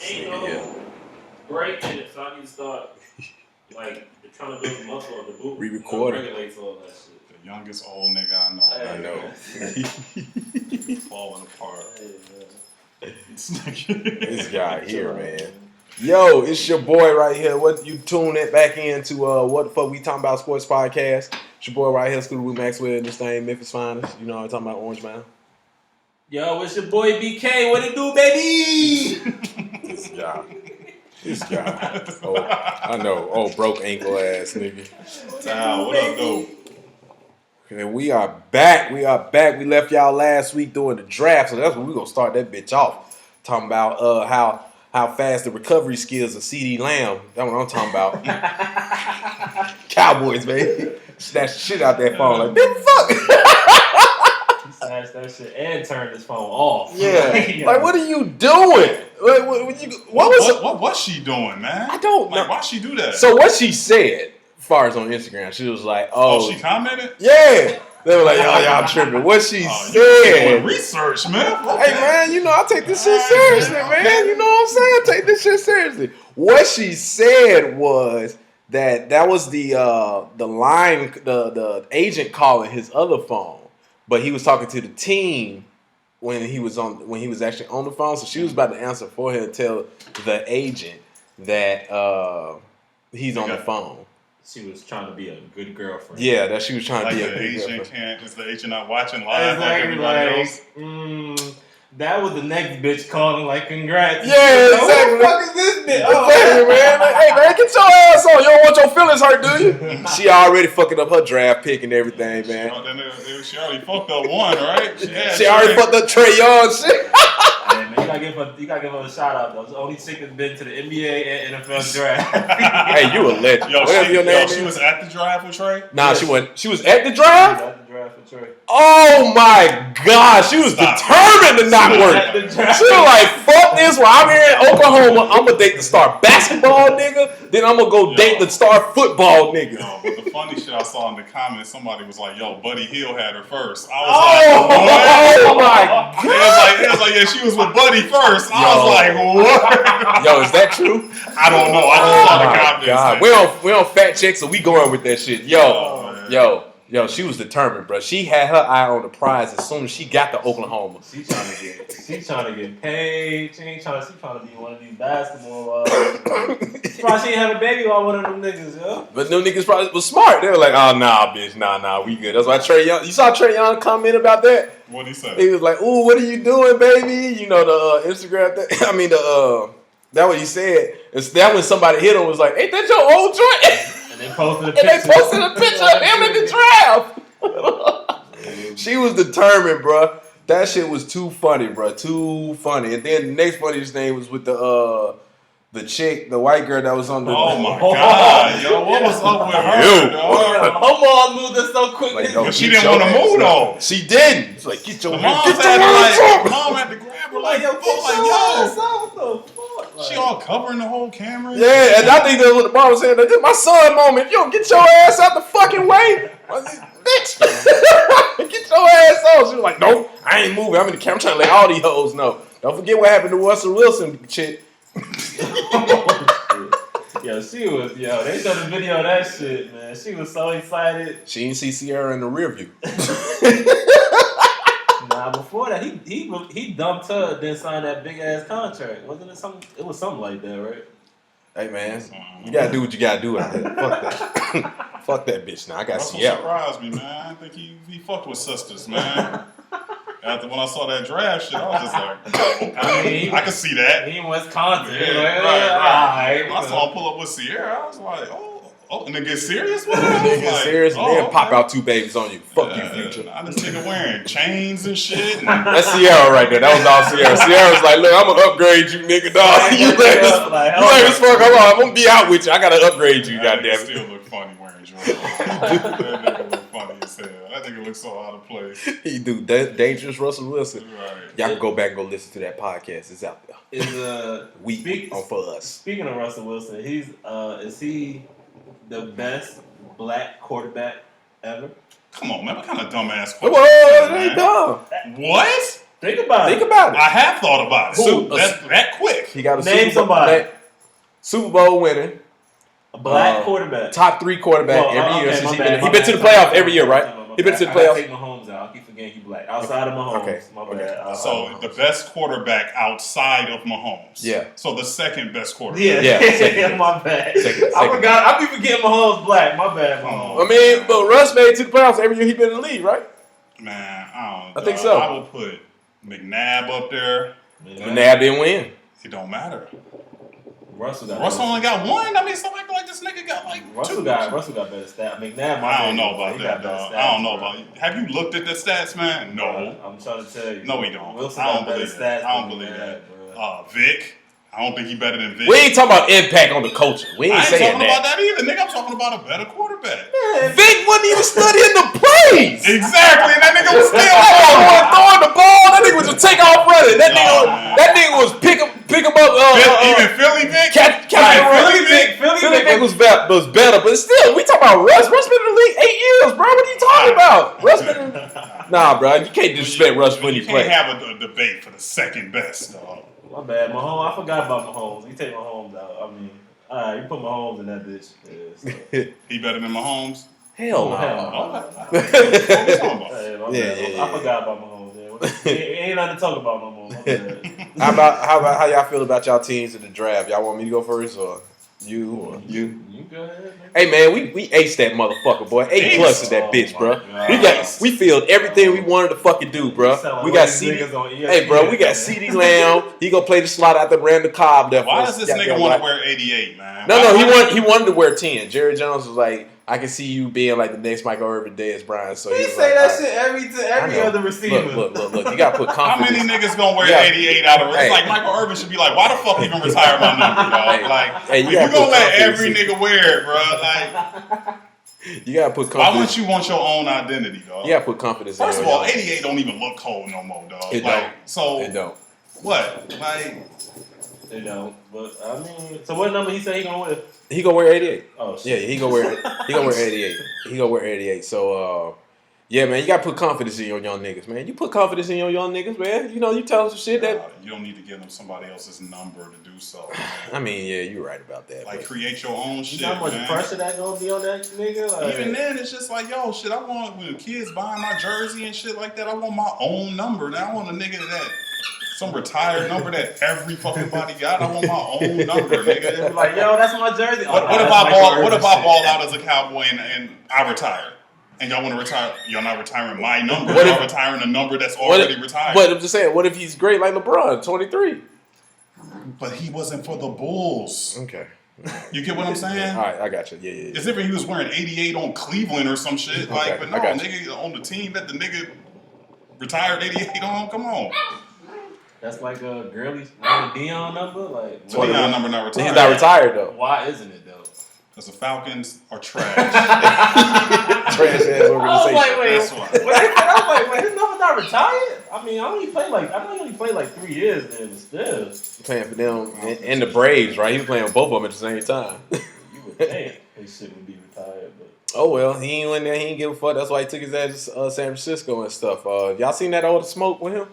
Ain't no break in it, so I need to start like trying to build muscle of the boot. Re-recording. Regulates all that shit. The youngest old nigga I know. I know. Falling apart. This guy here, man. Yo, it's your boy right here. What you tune it back into? What the fuck we talking about? Sports podcast. It's your boy right here, Scooter with Maxwell, and this thing Memphis finest. You know what I'm talking about, Orange Man. Yo, it's your boy BK. What it do, baby? This guy. Oh, I know. Oh, broke ankle ass nigga. What up, though? And we are back. We left y'all last week doing the draft, so that's when we're gonna start that bitch off. Talking about how fast the recovery skills of CD Lamb. That's what I'm talking about. Cowboys, baby. Snatch the shit out that phone like, big fuck. He snatched that shit and turned his phone off. Yeah. Like, what are you doing? What was she doing, man? I don't know. Like, why'd she do that? So what she said, as far as on Instagram, she was like, oh she commented? Yeah. They were like, y'all tripping. What she said. Research, man. Hey, man, you know, I take this shit seriously, man. You know what I'm saying? I take this shit seriously. What she said was that was the line, the agent calling his other phone, but he was talking to the team when he was actually on the phone. So she was about to answer for him and tell the agent that he's on the phone. She was trying to be a good girlfriend. Yeah, that she was trying to be a good girlfriend. Is the agent not watching live like everybody else? That was the next bitch calling like, congrats. Yeah, exactly. Who the fuck is this bitch? Exactly, man. Like, hey, man, get your ass on. You don't want your feelings hurt, do you? She already fucking up her draft pick and everything, man. She already fucked up one, right? She already fucked up Trae Young shit. Hey, man, you gotta give her a shout out though. The only chick that's been to the NBA and NFL draft. Hey, you a legend. Whatever your name is. She was at the draft with Trae? Nah, she went. She was at the draft? She was at the draft with Trae. Oh my God, she was determined to not work. She was like, fuck this. While I'm here in Oklahoma, I'm gonna date the star basketball nigga. Then I'm gonna go date the star football nigga. Yo, but the funny shit I saw in the comments, somebody was like, "Yo, Buddy Hield had her first." I was oh my God! It was like, yeah, she was with Buddy first. I was like, what? Yo, is that true? I don't know. I just saw the comments. God. We on fact check, so we going with that shit. Yo, she was determined, bro. She had her eye on the prize as soon as she got to Oklahoma. She trying to get paid. She trying to be one of these basketball. She ain't have a baby while one of them niggas, yo. But them niggas probably was smart. They were like, oh nah, bitch, nah, we good. That's why Trae Young. You saw Trae Young comment about that? What'd he say? He was like, ooh, what are you doing, baby? You know the Instagram thing. I mean that what he said. It's that when somebody hit him was like, ain't that your old joint? And they posted a picture of him in the draft. She was determined, bro. That shit was too funny, bro. Too funny. And then the next funniest thing was with the chick, the white girl that was on the. Oh my God, yo, what was up with her? Her mom moved her so quick. Like, she didn't want to move though. She didn't. It's like get your mom had to grab her like, yo, what the fuck? She all covering the whole camera. Yeah, and I think that's what the mom was saying. This is my son moment. Yo, get your ass out the fucking way. Bitch. Get your ass on. She was like, nope, I ain't moving. I'm in the camera. I'm trying to let all these hoes know. Don't forget what happened to Russell Wilson chick. They showed the video of that shit, man. She was so excited. She didn't see Sierra in the rear view. Nah, before that, he dumped her, then signed that big ass contract. Wasn't it something? It was something like that, right? Hey man, you gotta do what you gotta do out there. Fuck that. Fuck that bitch. Now I got Sierra. Surprised me, man. I think he fucked with sisters, man. After when I saw that draft shit, I was just like, I can see that. He in Wisconsin. Yeah, right. I saw him pull up with Sierra. I was like, oh, and they get serious with it? They get serious and then pop out two babies on you. Fuck you, Future. I just nigga wearing chains and shit. That's Sierra right there. That was all Sierra. Sierra's like, look, I'm gonna upgrade you, nigga, dog. You like this fuck. I'm gonna be out with you. I gotta upgrade you, goddamn it. Still look funny wearing Jordan. That nigga look funny as hell. That nigga look so out of place. He do dangerous Russell Wilson. Right. Y'all can go back and go listen to that podcast. It's out there. For us. Speaking of Russell Wilson, is he the best black quarterback ever? Come on, man. What kind of dumbass question? Whoa, they dumb. What? Think about it. I have thought about it. So that quick. He got a Name somebody. Super Bowl winning. A black quarterback. Top 3 quarterback every year since he been to the playoffs playoff every year, right? He been to the I gotta playoffs. take Mahomes out. I keep forgetting he black. Outside of Mahomes. Okay. My bad. So the best quarterback outside of Mahomes. Yeah. So the second best quarterback. Yeah. My bad. I forgot. I be forgetting Mahomes black. My bad, Mahomes. I mean, but Russ made it to the playoffs every year he been in the league, right? Man, I don't know. I think so. I will put McNabb up there. McNabb didn't win. It don't matter. Russell only got one. I mean, something like this nigga got like Russell two. got better stats. McNabb. I don't know about that, dog. I don't know about you. Have you looked at the stats, man? No. I'm trying to tell you. No, he don't. Wilson I don't got believe better that. stats I don't than believe McNabb, that. bro. Vic. I don't think he better than Vic. We ain't talking about impact on the culture. We ain't I ain't saying talking about that. that either, nigga. I'm talking about a better quarterback. Vic wasn't even studying the plays. Exactly. That nigga was still Throwing the ball. That nigga was a takeoff running. That nigga was pick him up. Even Philly Vic. Philly Vic was better, but still, we talking about Russ. Russ been in the league 8 years, bro. What are you talking about? Russ been. Nah, bro. You can't disrespect Russ when he plays. You can't have a debate for the second best, dog. My bad, Mahomes. I forgot about Mahomes. You take Mahomes out. I mean, all right, you put Mahomes in that bitch. Yeah, so. He better than Mahomes? Hell no. I forgot about Mahomes. Ain't nothing to talk about no more. How about how y'all feel about y'all teams in the draft? Y'all want me to go first or you? You go ahead, man. Hey man, we aced that motherfucker, boy. A+ is that bitch, bro. God. We filled everything we wanted to fucking do, bro. We got CD. Hey, bro, we got CD Lamb. He gonna play the slot out the Brandon Cobb. Why does this nigga want to wear 88, man? No, he wanted to wear 10. Jerry Jones was like, I can see you being like the next Michael Irvin, Dez Bryant. So he like, say that shit every other receiver. Look. You gotta put confidence. How many niggas gonna wear 88 out of it? It's like Michael Irvin should be like, why the fuck even retire my number, dog? You gonna let every nigga wear it, bro. Like, you gotta put confidence. Why wouldn't you want your own identity, dog? You gotta put confidence. First of all, 88 don't even look cold no more, dog. It don't. So it don't. What? Like, they don't. But I mean, so what number he say he gonna wear? He gonna wear 88. Oh shit. Yeah, he gonna wear 88. He gonna wear 88. So yeah, man, you gotta put confidence in your young niggas, man. You put confidence in your young niggas, man. You know, you tell them some shit that you don't need to give them somebody else's number to do so. I mean, yeah, you're right about that. Like, create your own shit. You know how much pressure that gonna be on that nigga? Like, even then, it's just like, yo, shit. I want when kids buying my jersey and shit like that. I want my own number. Now I want a nigga that. Some retired number that every fucking body got. I want my own number, nigga. They be like, yo, that's my jersey. What if I ball out as a Cowboy and I retire? And y'all want to retire? Y'all not retiring my number. Y'all retiring a number that's already retired. But I'm just saying, what if he's great like LeBron, 23? But he wasn't for the Bulls. Okay. You get what I'm saying? All right, I got you. Yeah. It's different. He was wearing 88 on Cleveland or some shit. Okay, Like, but no, nigga on the team that the nigga retired 88 on. Come on. That's like a girly Dion number. Like Dion number not retired. He's not retired though. Why isn't it though? Because the Falcons are trash. Trash ass organization. I was like, That's why. wait, his number's not retired? I mean, I know he only played like 3 years there, but still. Playing for them and the Braves, right? He was playing with both of them at the same time. You would think his shit would be retired, but. Oh well, he ain't went there. He ain't give a fuck. That's why he took his ass to San Francisco and stuff. Y'all seen that all the smoke with him?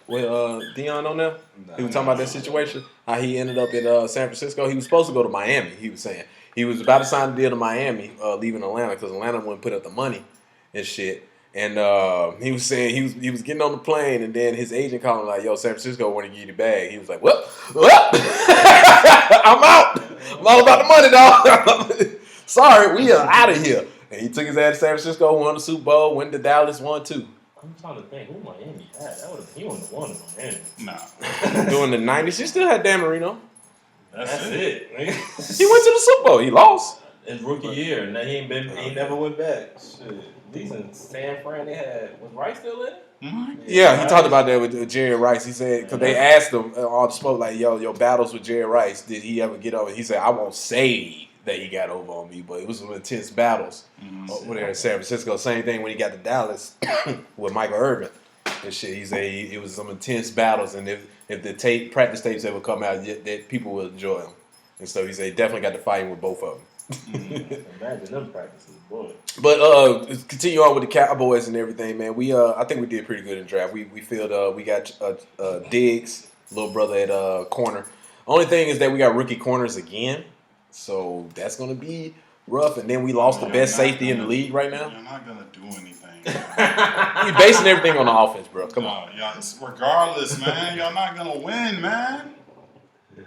With Dion on there? He was talking about that situation. How he ended up in San Francisco. He was supposed to go to Miami, he was saying. He was about to sign a deal to Miami, leaving Atlanta, because Atlanta wouldn't put up the money and shit. And he was saying he was getting on the plane, and then his agent called him like, yo, San Francisco want to give you the bag. He was like, well, I'm out. I'm all about the money, dog. Sorry, we are out of here. And he took his ass to San Francisco, won the Super Bowl, went to Dallas, won 2. I'm trying to think who Miami had. He wouldn't have won in Miami. Nah. During the 90s, he still had Dan Marino. That's it. He went to the Super Bowl. He lost. His rookie year, and then he never went back. Shit. At least in San Fran, they had, was Rice still in it? Mm-hmm. Yeah, he talked about that with Jerry Rice. He said, because they asked him all the smoke, like, yo, your battles with Jerry Rice, did he ever get over? He said, I won't say that he got over on me, but it was some intense battles over there in San Francisco. Same thing when he got to Dallas with Michael Irvin and shit. He said it was some intense battles, and if the practice tapes ever come out, that people will enjoy them. And so he said he definitely got to fight with both of them. Imagine them practices, boy. But continue on with the Cowboys and everything, man. I think we did pretty good in the draft. We filled we got Diggs, little brother at corner. Only thing is that we got rookie corners again, so that's gonna be rough. And then we lost the best safety in the league right now. You're not gonna do anything. We basing everything on the offense, bro. Come on. Y'all, regardless, man, y'all not gonna win, man.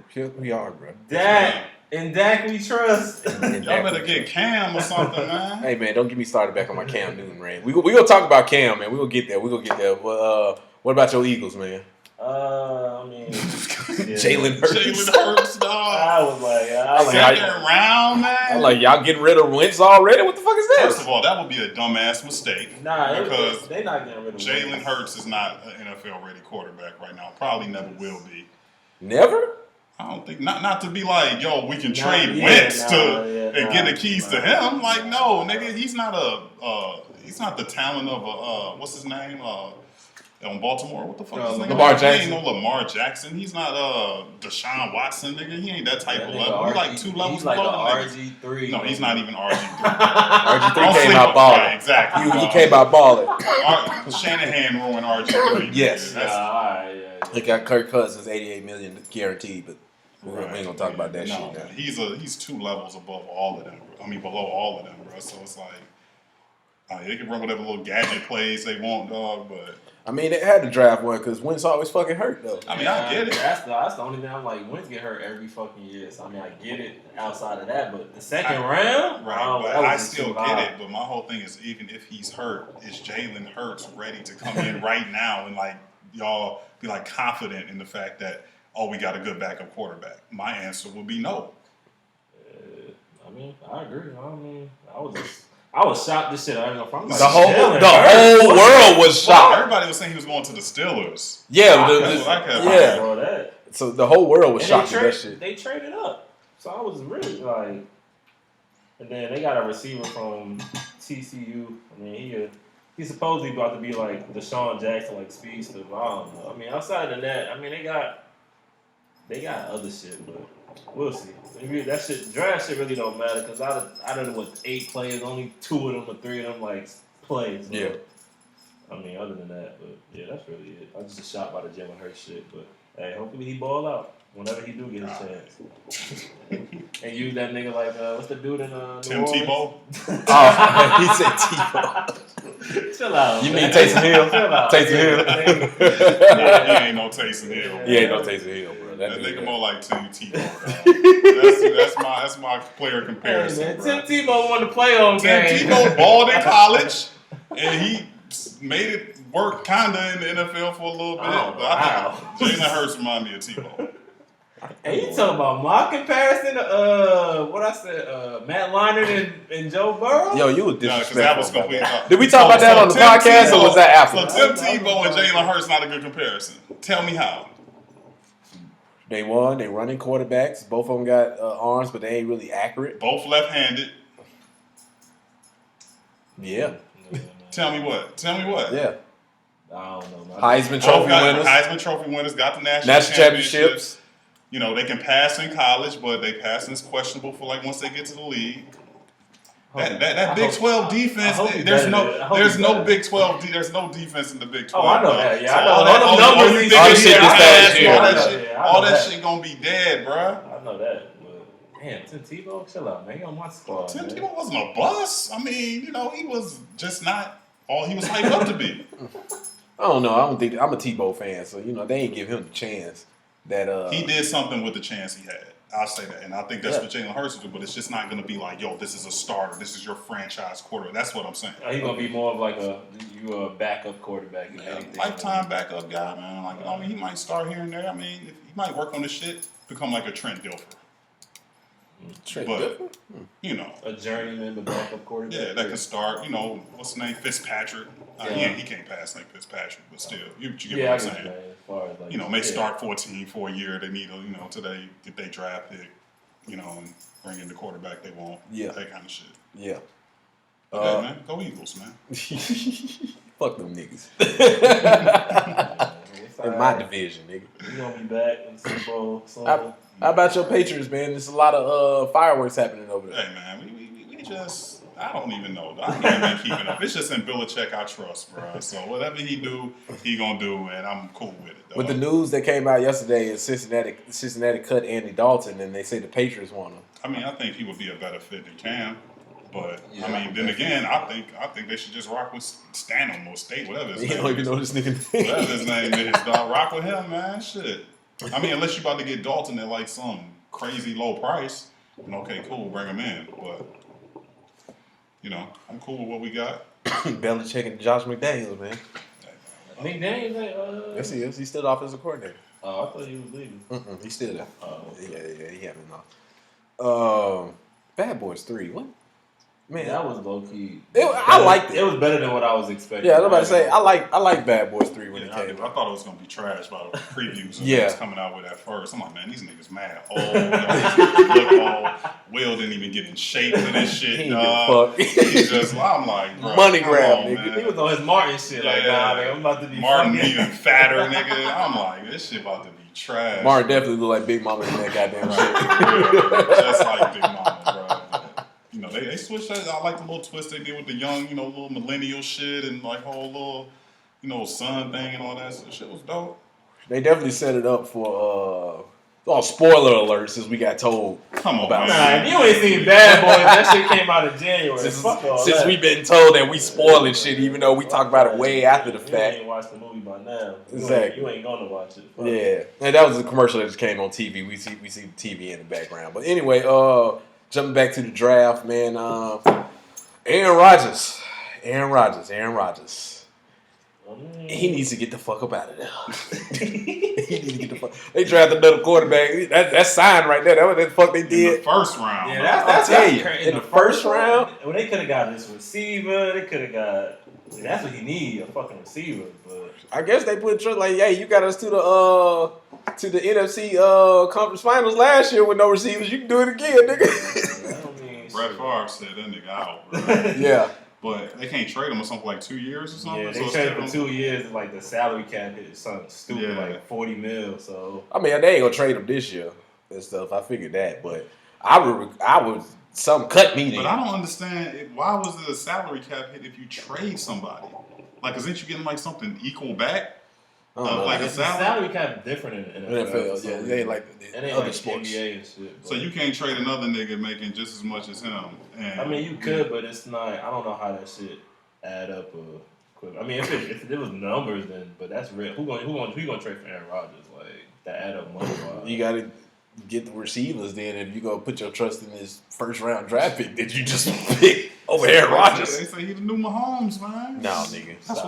Here we are, bro. Dak. In Dak we trust. Y'all better get Cam or something, man. Hey, man, don't get me started back on my Cam Newton reign. We gonna talk about Cam, man. We gonna get there. But, what about your Eagles, man? I mean, Jalen Hurts. Jalen Hurts, dog. I was like, Second round, man. I'm like, y'all getting rid of Wentz already? What the fuck is this? First of all, that would be a dumbass mistake. Because they're not getting rid of Jalen Hurts is not an NFL-ready quarterback right now. Probably never will be. Never? I don't think not to be like, yo, we can trade Wentz and get the keys to him. Like, no, nigga, he's not the talent of what's his name? On Baltimore. What the fuck is his name? Lamar Jackson. He ain't no Lamar Jackson. He's not Deshaun Watson, nigga. He ain't that type of level. He's like 2 levels below below the RG3. No, he's not even RG3. RG3 came out balling. Right, exactly. He came out balling. Shanahan ruined RG3. Yes. Yeah. He got Kirk Cousins $88 million guaranteed, but we ain't gonna talk about that shit now. He's 2 levels above all of them. I mean, below all of them, bro. So it's like, they can run whatever little gadget plays they want, dog. But I mean, they had to draft one because Wentz always fucking hurt, though. I mean, I get it. That's the only thing I'm like, Wentz get hurt every fucking year. So I mean, I get it outside of that, but the second round, right? But I still get it. But my whole thing is, even if he's hurt, is Jalen Hurts ready to come in right now and like y'all be like confident in the fact that, oh, we got a good backup quarterback? My answer would be no. I mean, I agree. I mean, I was shocked this shit. I don't know if I'm like, the whole world was shocked. Everybody was saying he was going to the Steelers. Yeah, that's what I kept that. So the whole world was shocked at that shit. They traded up, so I was really like. And then they got a receiver from TCU. I mean, he's supposedly about to be like Deshaun Jackson, like speedster. But I don't know. I mean, outside of that, I mean, they got other shit, but we'll see. That shit, draft shit really don't matter because out of 8 players, only 2 of them or 3 of them like plays. Yeah. I mean, other than that, but yeah, that's really it. I was just shocked by the Jalen Hurts shit, but hey, hopefully he ball out whenever he do get his chance. And use that nigga like what's the dude in Tim Tebow? Oh, he said Tebow. Chill out. You mean Taysom Hill? Chill out. Taysom Hill. Yeah, he ain't no Taysom Hill. He ain't no Taysom Hill, bro. That nigga more like Tim Tebow. That's my player comparison. Hey, man, bro. Tim Tebow won the playoff game. Tim Tebow balled in college, and he made it work kinda in the NFL for a little bit. Oh, but I think Jalen Hurts remind me of Tebow. Hey, you talking about my comparison to what I said, Matt Leinart and Joe Burrow? Yo, you was Because that was disrespectful. complete. Did we talk about that on the podcast, or was that after? So Tim Tebow and Jalen Hurts not a good comparison. Tell me how. They won. They running quarterbacks. Both of them got arms, but they ain't really accurate. Both left-handed. Yeah. Tell me what. Yeah. I don't know. Heisman Trophy winners. Heisman Trophy winners got the national championships. You know, they can pass in college, but they passing is questionable for like once they get to the league. That Big 12 defense, there's no Big 12. There's no defense in the Big 12. Oh, I know that. Yeah, so I know all that shit shit gonna be dead, bro. I know that. But damn, Tim Tebow, chill out, man. He on my squad. Tim Tebow wasn't a bust. I mean, you know, he was just not all he was hyped up to be. I don't know. I don't think I'm a Tebow fan, so you know they ain't give him the chance that he did something with the chance he had. I'll say that, and I think that's what Jalen Hurts will do. But it's just not going to be like, yo, this is a starter. This is your franchise quarterback. That's what I'm saying. He's going to be more of like a backup quarterback. Lifetime backup guy, man. Like, I mean, he might start here and there. I mean, he might work on this shit, become like a Trent Dilfer. But you know, a journeyman, but backup quarterback. Yeah, that could start. You know, what's his name? Fitzpatrick. He can't pass like Fitzpatrick, but still, you get what I'm saying. Like, you know, may start 14 for a year. They need, till they get their draft pick, and bring in the quarterback they want. Yeah, that kind of shit. Yeah. Okay, man, go Eagles, man. Fuck them niggas. In my division, nigga. We gonna be back in the Super Bowl. How about your Patriots, man? There's a lot of fireworks happening over there. Hey, man, we just I don't even know. I ain't even keeping up. It's just in Belichick I trust, bro. So whatever he do, he gonna do, and I'm cool with it. Dog. With the news that came out yesterday is Cincinnati cut Andy Dalton, and they say the Patriots want him. I mean, I think he would be a better fit than Cam. But I mean, then again, I think they should just rock with Stanham or State, whatever his name is. You don't even know this nigga name. Whatever his name is, dog. Rock with him, man. Shit. I mean, unless you about to get Dalton at like some crazy low price, then okay, cool, bring him in. But you know, I'm cool with what we got. Belichick and Josh McDaniels, man. McDaniels, yes, he is. He's still the offensive coordinator. Oh, I thought he was leaving. He's still there. Oh, okay. Yeah, he haven't off. Bad Boys 3. What? Man, that was low key. I liked it. It was better than what I was expecting. Yeah, I was about to say I like Bad Boys 3 when it came I out. thought it was gonna be trash by the previews. Yeah, was coming out with at first. I'm like, man, these niggas mad. Look all. Will didn't even get in shape for this shit. He dog. He's just. I'm like, bro, money grab, nigga. Man. He was on his Martin shit. Yeah, like, nah, nigga, I'm about to be Martin fucking. even fatter, nigga. I'm like, this shit about to be trash. Martin definitely looked like Big Mama in that goddamn shit. Just like Big Mama, bro. You know, they switched that. I like the little twist they did with the young, you know, little millennial shit and like whole little, you know, son thing and all that. So shit was dope. They definitely set it up for spoiler alert since we got told. Come on, about man. Nah, if you ain't seen Bad Boys, that shit came out in January. Since we've been told that we spoiling shit, even though we talk about it way after the You fact. ain't watched the movie by now. Exactly. You ain't gonna watch it. Fuck. Yeah, and that was a commercial that just came on TV. We see the TV in the background. But anyway, jumping back to the draft, man. Aaron Rodgers. He needs to get the fuck up out of there. He needs to get the fuck. They drafted another quarterback. That's signed right there. That was the fuck they did. In the first round. Yeah, that's crazy. In the first round, when they could have got this receiver, they could have got. That's what he need, a fucking receiver. But I guess they put trust like, hey, you got us to the NFC conference finals last year with no receivers. You can do it again, nigga. I don't mean, Brett Favre said that nigga out, bro. Yeah. But they can't trade him or something for like 2 years or something. Yeah, they so traded for 2 years. Like the salary cap is something stupid, Yeah. like $40 million. So I mean, they ain't gonna trade him this year and stuff. I figured that, but I would some cut me. But I don't understand why was the salary cap hit if you trade somebody? Like, isn't you getting like something equal back? Like a the salary cap different in NFL. Yeah, they ain't like it ain't other like sports. NBA and shit. But So you can't trade another nigga making just as much as him. And I mean, you could, but it's not. I don't know how that shit add up. I mean, if it was numbers, then but that's real. Who gonna trade for Aaron Rodgers? Like that add up money wise. You gotta get the receivers then if you gonna put your trust in this first round draft pick that you just pick over Aaron Rodgers. They say he the new Mahomes, man. No, nigga. That's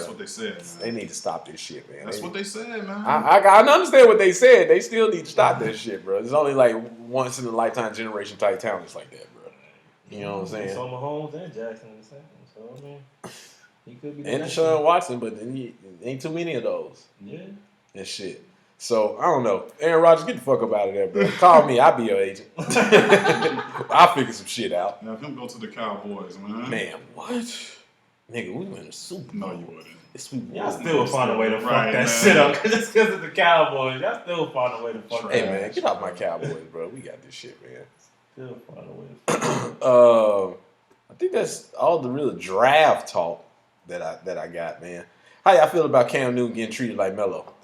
what they said. Man. They need to stop this shit, man. That's what they said, man. I understand what they said. They still need to stop that shit, bro. It's only like once in a lifetime generation type talents like that, bro. You know what I'm saying? So Mahomes and Jackson in the second. So I mean, he could be. And Deshaun Watson, but then he ain't too many of those. Yeah. And shit. So I don't know. Aaron Rodgers, get the fuck up out of there, bro. Call me, I'll be your agent. I'll figure some shit out. Now, if him go to the Cowboys, man. Man, what? Nigga, we win a Super Bowl. No, you wouldn't. Yes, we Y'all would. still would find a way to fuck Right, that man. shit up just because of the Cowboys. Y'all still find a way to fuck Hey that man, shit get off up. my Cowboys, bro. We got this shit, man. Still find a way to fuck I think that's all the real draft talk that I got, man. How y'all feel about Cam Newton getting treated like Melo?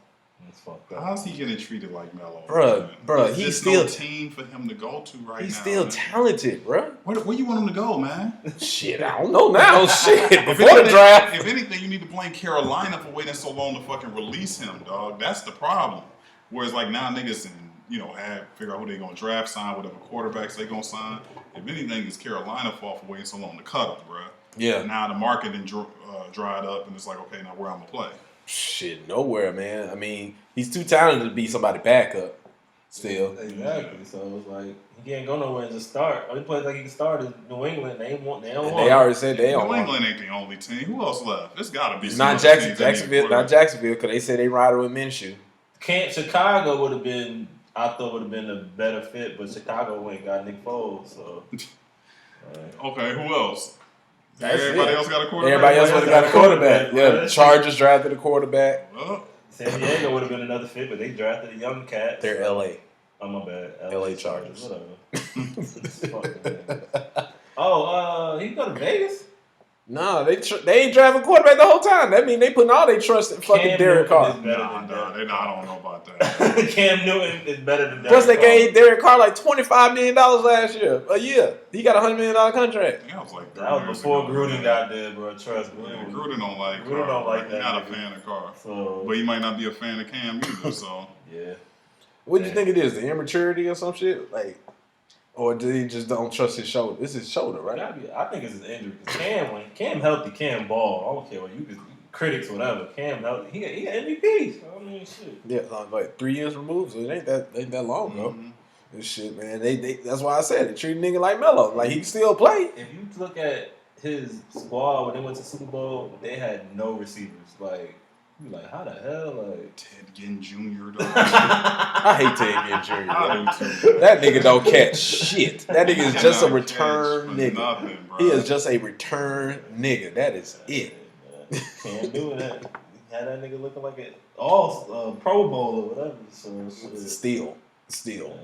It's fucked up. How's he getting treated like Melo? Bruh, There's he's no still team for him to go to right now. he's still man. talented, bro. Where you want him to go, man? Shit, I don't know now. Shit, If before the anything- draft. If anything, you need to blame Carolina for waiting so long to fucking release him, dog. That's the problem. Whereas like now niggas figure out who they gonna draft, sign whatever quarterbacks they gonna sign. If anything, it's Carolina's fault for waiting so long to cut him, bro. Yeah. Now the market dried up, and it's like, okay, now where I'm gonna play? Shit, nowhere, man. I mean, he's too talented to be somebody backup. Still. Exactly. So it's like he can't go nowhere and just start. Only place like he can start is New England. They don't want. They already said they don't New want. England ain't the only team. Who else left? It's gotta be. It's some not other teams that need Jacksonville, a not Jacksonville, because they said they ride with Minshew. Chicago would have been. I thought would have been a better fit, but Chicago went and got Nick Foles. So. Okay, who else? That's Everybody it. else got a quarterback. Everybody else would have got a quarterback. Yeah, Well, Chargers drafted a quarterback. Well, San Diego would have been another fit, but they drafted a young cat. They're LA. Oh my bad. LA Chargers. Whatever. Fucking He go to Vegas? No, they ain't driving quarterback the whole time. That mean they putting all their trust in fucking Derek Carr. I don't know about that. Cam Newton is better than Derek Plus, they Carr. gave Derek Carr like $25 million last year. A year. He got a $100 million contract. That was like that was before Gruden got there, bro. Trust me. Yeah, Gruden don't like Gruden Carr. Don't like that. He's not a fan of Carr. So, but he might not be a fan of Cam either. So yeah. What do you think it is? The immaturity or some shit? Like, or did he just don't trust his shoulder? It's his shoulder, right? I think it's his injury. Cause Cam healthy, Cam ball. I don't care what you could critics, whatever. Cam healthy. He got MVP. So, I mean, shit. Yeah, like 3 years removed. So it ain't that long, bro. This shit, man. They that's why I said they treat a nigga like Melo. Like he can still play. If you look at his squad when they went to Super Bowl, they had no receivers. Like, you like, how the hell? Like Ted Ginn Jr. though. I hate Ted Ginn Jr. That nigga don't catch shit. That nigga is just a return nigga. Nothing, he is just a return nigga. That is it. Can't do that. Had that nigga looking like an all Pro Bowl or whatever. So Still.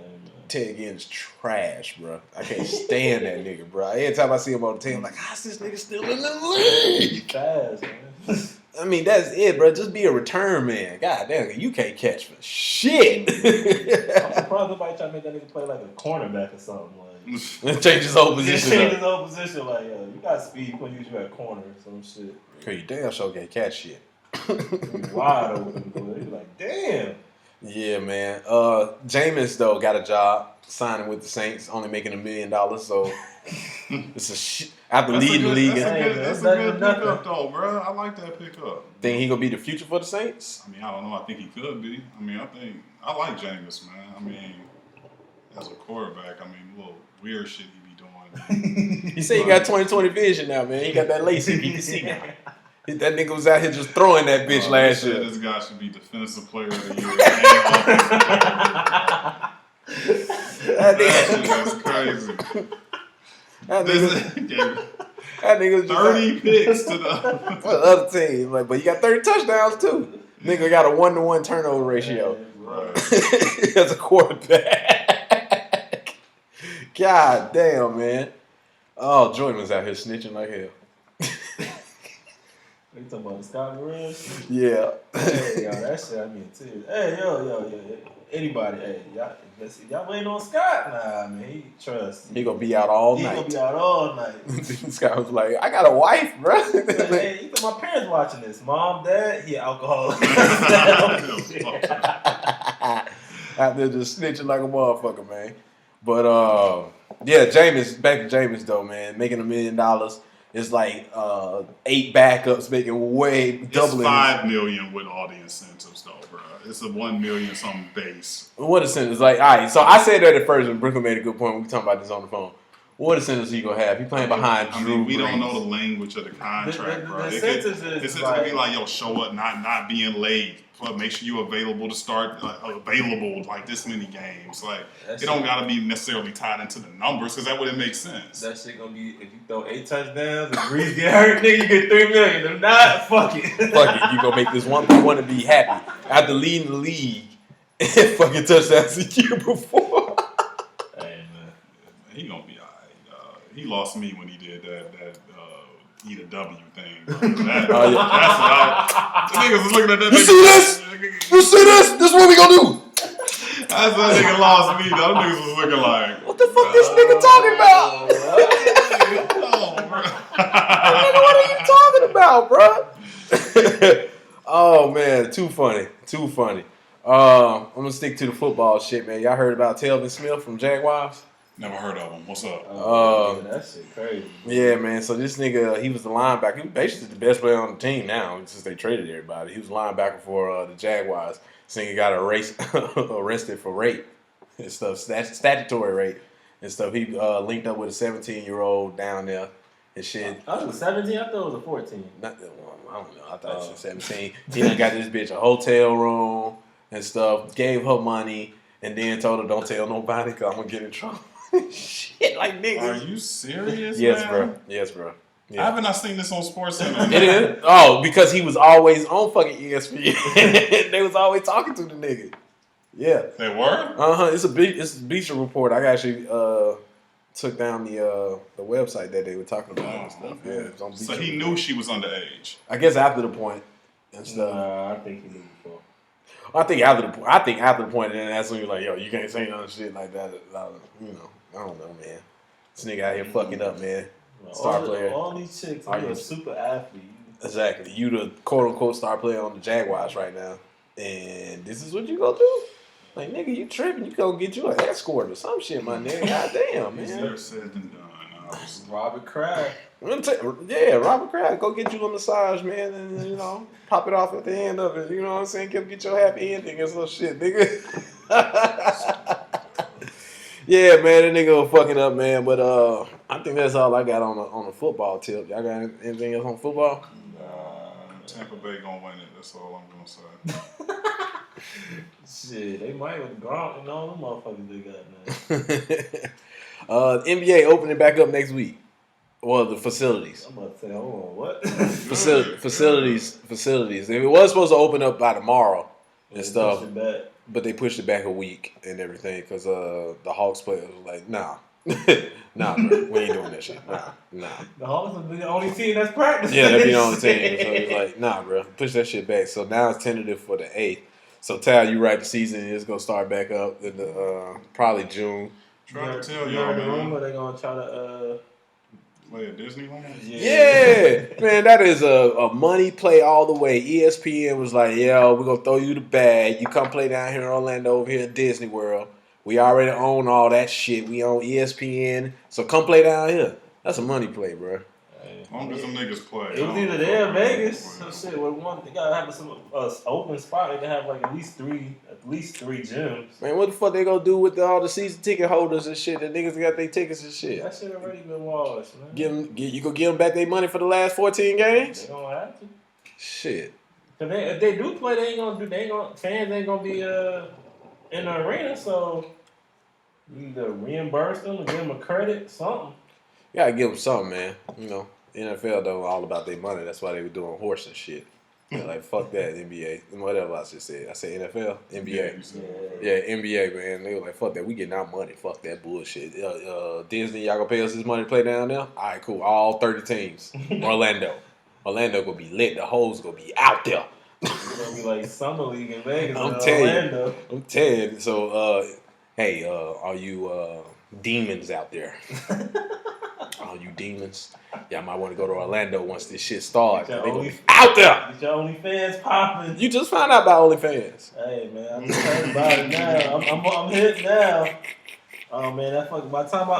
Ted Ginn's trash, bro. I can't stand that nigga, bro. Every time I see him on the team, I'm like, how's this nigga still in the league? Fast, man. I mean, that's it, bro. Just be a return man. God damn, you can't catch for shit. I'm surprised nobody trying to make that nigga play like a cornerback or something. Like change his whole position. Change his whole position. Like, yo, you got speed when you use you at corner or some shit. Okay, you damn sure can't catch shit. Wide open, bro. You like, damn. Yeah, man. Jameis though got a job signing with the Saints, only making $1 million. So it's a shit. After leading the league, that's a good pickup though, bro. I like that pickup. Think he gonna be the future for the Saints? I mean, I don't know. I think he could be. I mean, I like Jameis, man. I mean, as a quarterback, I mean, little weird shit he be doing. He said he got 20/20 vision now, man. He got that LASIK. He can see now. That nigga was out here just throwing that bitch last year. This guy should be defensive player of the year. That's crazy. That nigga was 30 picks to the other team. Like, but you got 30 touchdowns too. Nigga got a 1-to-1 turnover ratio. Right. As a quarterback. God damn, man. Oh, Jordan was out here snitching like hell. You talking about the Scott Moran? Yeah. Hey, yo, that shit I mean too. Hey, yo. Anybody, hey, y'all waiting on Scott? Nah, man, he trust. He gonna be out all night. He gonna be out all night. Scott was like, I got a wife, bro. Like, hey, you think my parents watching this? Mom, dad, he alcoholic. Out there just snitching like a motherfucker, man. But yeah, Jameis, back to Jameis though, man, making $1 million. It's like 8 backups making doubling. It's $5 million with all the incentives though, bro. It's a $1 million something base. What incentives? Like, all right, so I said that at first, and Brooklyn made a good point when we talking about this on the phone. What incentives he gonna have? He playing behind Drew we Brees. don't know the language of the contract, bro. The incentives it's gonna be like, yo, show up, not being late. Make sure you're available to start, available like this many games. Like it don't gotta be necessarily tied into the numbers because that wouldn't make sense. That shit gonna be if you throw 8 touchdowns and Brees get hurt, nigga, you get $3 million. If not, fuck it. Fuck it, you gonna make this one to be happy after leading the league and fucking touchdowns the year before. Hey man, he gonna be alright. He lost me when he did that eat a W thing. That's what the niggas was looking at that. You see this? You see this? This is what we gonna do. That's what nigga lost me. Those niggas was looking like, what the fuck this nigga talking about? Nigga, what are you talking about, bro? Oh man, too funny. I'm gonna stick to the football shit, man. Y'all heard about Telvin Smith from Jaguars? Never heard of him. What's up? That shit crazy. Yeah, man. So this nigga, he was the linebacker. He was basically the best player on the team now since they traded everybody. He was a linebacker for the Jaguars. This nigga got arrested for rape and stuff, statutory rape and stuff. He linked up with a 17-year-old down there and shit. I was 17. I thought it was a 14. I don't know. I thought it was 17. He done got this bitch a hotel room and stuff. Gave her money and then told her, "Don't tell nobody, cause I'm gonna get in trouble." Shit, like niggas. Are you serious? Yes, man? bro. Yes, bro. Yeah. I haven't I seen this on SportsCenter. It is. Oh, because he was always on fucking ESPN. They was always talking to the nigga. Yeah. They were? It's a Bleacher Report. I can actually took down the website that they were talking about and stuff. Okay. Yeah, it was on So Beach he Road. knew she was underage. I guess after the point and stuff. Nah, I think he knew before. I think after the point, and then that's when you're like, yo, you can't say none shit like that. You know, I don't know, man. This nigga out here fucking up, man. Star player. All these chicks are a super athlete. Exactly. You the quote unquote star player on the Jaguars right now, and this is what you gonna do? Like, nigga, you tripping? You gonna get you an escort or some shit, my nigga? Goddamn, man. Easier said than done. Robert Kraft. Yeah, Robert Kraft, go get you a massage, man, and you know, pop it off at the end of it. You know what I'm saying? Get your happy ending and some shit, nigga. Yeah, man, that nigga was fucking up, man. But I think that's all I got on the football tip. Y'all got anything else on football? Tampa Bay gonna win it. That's all I'm gonna say. Shit, they might with Gronk and all them motherfuckers they got now. NBA opening back up next week. Well, the facilities. I'm about to say, hold on, what? Facilities. It was supposed to open up by tomorrow and stuff, but they pushed it back a week and everything because the Hawks players were like, nah, nah, bro, we ain't doing that shit. Nah. The Hawks are the only team that's practicing. Yeah, they be the only team. So it's like, nah, bro, push that shit back. So now it's tentative for the 8th. So Tal, you right, the season is gonna start back up in the probably June. Try to tell y'all, the man. rumor they gonna try to play at Disneyland. Yeah, man, that is a money play all the way. ESPN was like, yo, we're gonna throw you the bag. You come play down here in Orlando over here at Disney World. We already own all that shit. We own ESPN. So come play down here. That's a money play, bro. As long as them niggas play. It was either there or Vegas. So shit, with one, they gotta have some open spot. They can have like at least three gyms. Man, what the fuck they gonna do with all the season ticket holders and shit? The niggas got their tickets and shit. That shit already been washed, man. You gonna give them back their money for the last 14 games? They don't have to. Shit. Cause if they do play, fans ain't gonna be in the arena. So you either reimburse them or give them a credit, something. You gotta give them something, man. You know. NFL though all about their money. That's why they were doing horse and shit. Yeah, like fuck that NBA and whatever I just said. I say NFL, NBA. Yeah, NBA, man. They were like fuck that. We getting our money. Fuck that bullshit. Disney, y'all gonna pay us this money to play down there? All right, cool. All 30 teams. Orlando gonna be lit. The hoes gonna be out there. It's gonna be like summer league in Vegas. I'm telling you. So, hey, are you demons out there? All you demons, y'all might want to go to Orlando once this shit starts. They gonna be out there. Get your OnlyFans popping. You just found out about OnlyFans. Hey man, I'm just heard about it now. I'm hit now. Oh man, that fucking. By the time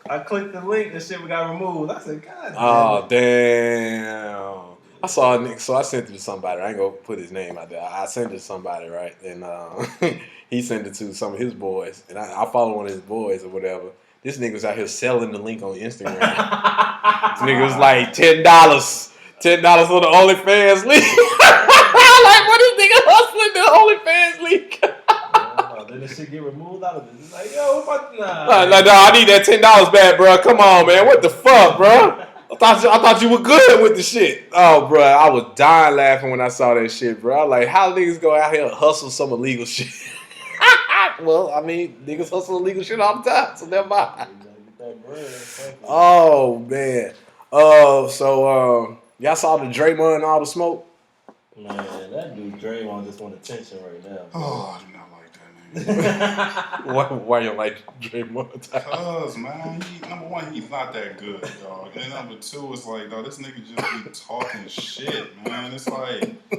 I clicked the link, the shit got removed. I said, God damn. Oh damn. I saw a nigga, so I sent it to somebody. I ain't gonna put his name out there. I sent it to somebody, right? And he sent it to some of his boys, and I follow one of his boys or whatever. This nigga was out here selling the link on Instagram. This nigga was like $10 for the OnlyFans link. Like, what is nigga hustling the OnlyFans link? Then this shit get removed out of it. It's like, yo, what nah. No, I need that $10 back, bro. Come on, man. What the fuck, bro? I thought you were good with the shit. Oh, bro, I was dying laughing when I saw that shit, bro. I was like, how niggas go out here and hustle some illegal shit? Well, I mean, niggas hustle illegal shit all the time, so never mind. Oh, man. So y'all saw the Draymond and all the smoke? Man, that dude Draymond just want attention right now. Oh, I do not like that nigga. Why you don't like Draymond? Cause, man, number one, he's not that good, dog. And number two, it's like, dog, this nigga just be talking shit, man. It's like,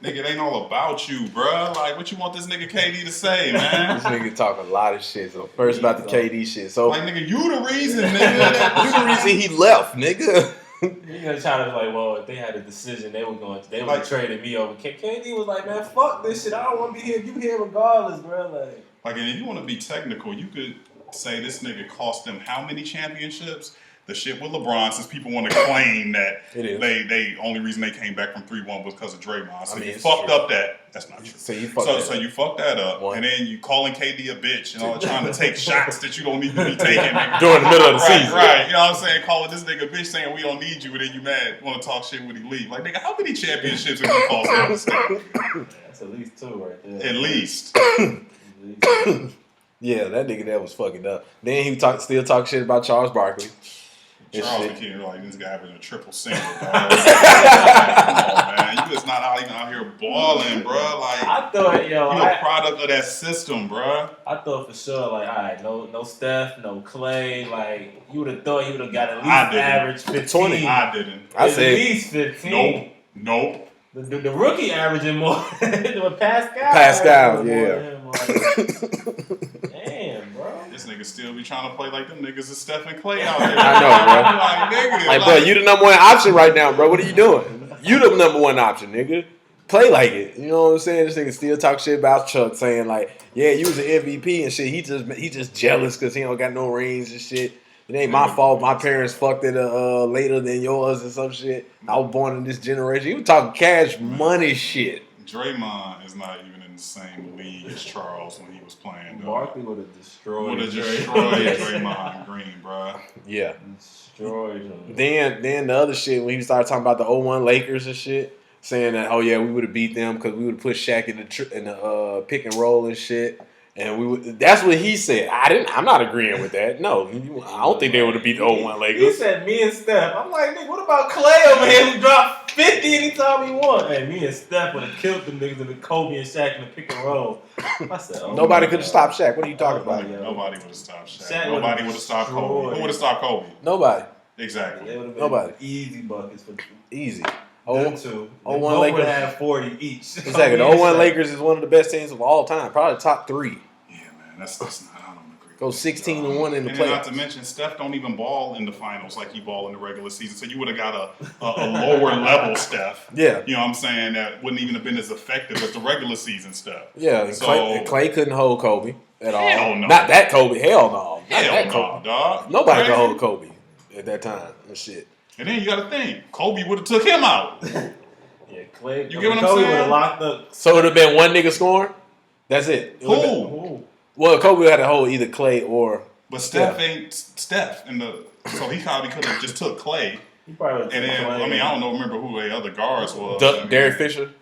nigga, it ain't all about you, bruh. Like, what you want this nigga KD to say, man? This nigga talk a lot of shit. So first about the KD shit. So like, nigga, you the reason, nigga. You the reason he left, nigga. You gonna try to like, well, if they had a decision, they would have traded me over. KD was like, man, fuck this shit. I don't want to be here. You here regardless, bro. Like, and if you want to be technical, you could say this nigga cost them how many championships? The shit with LeBron, since people want to claim that they only reason they came back from 3-1 was because of Draymond. So you fucked up that. That's not true. So you fucked that up. And then you calling KD a bitch and all trying to take shots that you don't need to be taking. During the middle of the season. Right. You know what I'm saying? Calling this nigga a bitch saying we don't need you, and then you mad, want to talk shit when he leave. Like, nigga, how many championships have you cost them? That's at least 2 right there. At least. Yeah, that nigga that was fucking up. Then he still talk shit about Charles Barkley. Charles McKinney, like, this guy having a triple single, dog. Come on, man. You just not even out here balling, bro. Like, I thought, you a product of that system, bro. I thought for sure, like, all right, no Steph, no Clay. Like, you would have thought he would have got at least average 15. 20. I didn't. I said at least 15. Nope. The rookie averaging more than Pascal. Pascal, yeah. Damn, bro. This nigga still be trying to play like them niggas is Steph and Clay out there. I know, bro. Like, nigga. Like, bro, you the number one option right now, bro. What are you doing? You the number one option, nigga. Play like it. You know what I'm saying? This nigga still talk shit about Chuck, saying like, yeah, you was an MVP and shit. He just jealous because he don't got no rings and shit. It ain't my fault. My parents fucked it later than yours and some shit. I was born in this generation. You talking cash money shit. Draymond is not even in the same league as Charles when he was playing. Barkley would have destroyed. Draymond Green, bro. Yeah, destroyed him. Then the other shit when he started talking about the 01 Lakers and shit, saying that we would have beat them because we would have put Shaq in the pick and roll and shit. And we would. That's what he said. I'm not agreeing with that. No, I don't think they would have beat the 01 Lakers. He said me and Steph. I'm like, nigga, what about Clay over here who dropped 50 anytime he want? Hey, me and Steph would have killed them niggas in the Kobe and Shaq in the pick and roll. I said, nobody could have stopped Shaq. What are you talking about? Nobody would have stopped Shaq. Nobody would have stopped Kobe. Who would have stopped Kobe? Nobody. Exactly. Nobody. Easy buckets for easy. Them two. 01 Lakers would have 40 each. Exactly. The 01 Lakers is one of the best teams of all time. Probably top 3. That's not. I don't agree. Go 16-1 in the playoffs. Not to mention, Steph don't even ball in the finals like he ball in the regular season. So you would have got a lower level Steph. Yeah. You know what I'm saying? That wouldn't even have been as effective as the regular season Steph. Yeah. And Clay couldn't hold Kobe at all. Hell no. Not that Kobe. Hell no. Hell no, dog. Nobody could hold Kobe at that time and shit. And then you got to think, Kobe would have took him out. Yeah, Clay. You get what I'm Kobe saying? would have locked up. So it would have been one nigga scoring. That's it. Who? Well, Kobe had to hold either Clay or. But Steph ain't Steph so he probably could have just took Clay. He probably. And then Clay. I mean, I don't remember who the other guards was. Derek Fisher,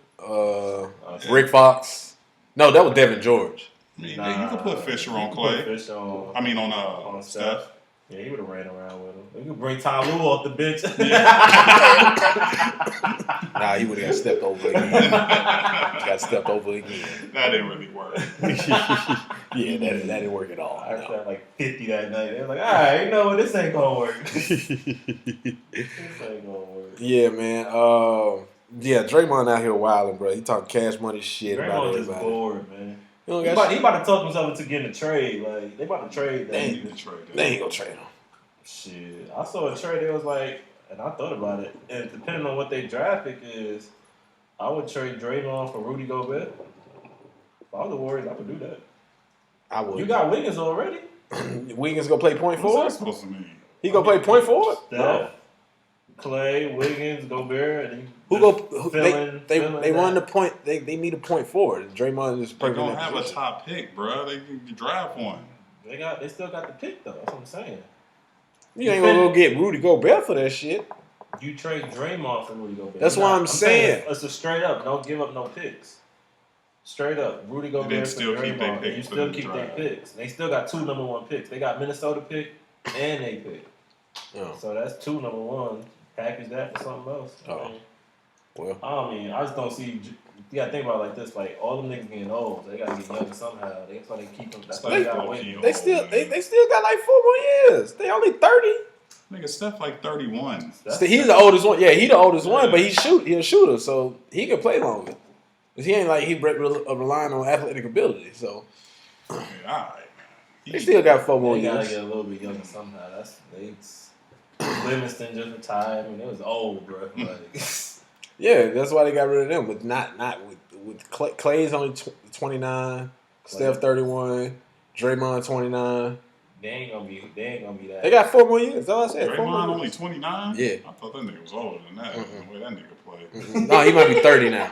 Rick Fox. No, that was Devin George. I mean, you could put Fisher on Clay. On Steph. Yeah, he would have ran around with him. We could bring Ty Lue off the bench. Nah, he would have got stepped over again. That didn't really work. Yeah, that didn't work at all. I shot like 50 that night. They was like, all right, you know what? This ain't going to work. This ain't going to work. Yeah, man. Yeah, Draymond out here wilding, bro. He talking cash money shit about everybody. Draymond is bored, man. He about to talk himself into getting a trade. Like, they about to trade that. They ain't gonna trade him. Shit. I saw a trade. It was like, and I thought about it. And depending on what their draft pick is, I would trade Draymond for Rudy Gobert. If I was the Warriors, I would do that. I would. You got Wiggins already. Wiggins gonna play point forward? What's that supposed to mean? He gonna play point forward? Steph, Clay, Wiggins, Gobert, and they run the point. They need a point forward. Draymond is perfect. They don't have a top pick, bro. They can draft one. They still got the pick though. That's what I'm saying. You ain't gonna go get Rudy Gobert for that shit. You trade Draymond for Rudy Gobert. That's what I'm saying. It's a straight up. Don't give up no picks. Straight up, Rudy Gobert for Draymond. And you still keep their picks. They still got 2 number 1 picks. They got Minnesota pick and a pick. Oh. So that's 2 number 1. Package that for something else. I just don't see. You gotta think about it like this: like all them niggas getting old, so they gotta get young somehow. That's why they keep them. That's why they gotta wait. They still got like 4 more years. They only 30. Nigga, Steph like 31. He's the oldest one. Yeah, he the oldest one, but he's a shooter, so he can play longer. Cause he ain't like relying on athletic ability. So all right, they still got 4 more years. They gotta get a little bit younger somehow. Livingston just retired. I mean, it was old, bro. Like, yeah, that's why they got rid of them. But not with Clay's only 29, Steph 31, Draymond 29. They ain't gonna be that. They got 4 more years. That's all I said. Draymond only 29. Yeah, I thought that nigga was older than that. The way that nigga played. No, he might be 30 now.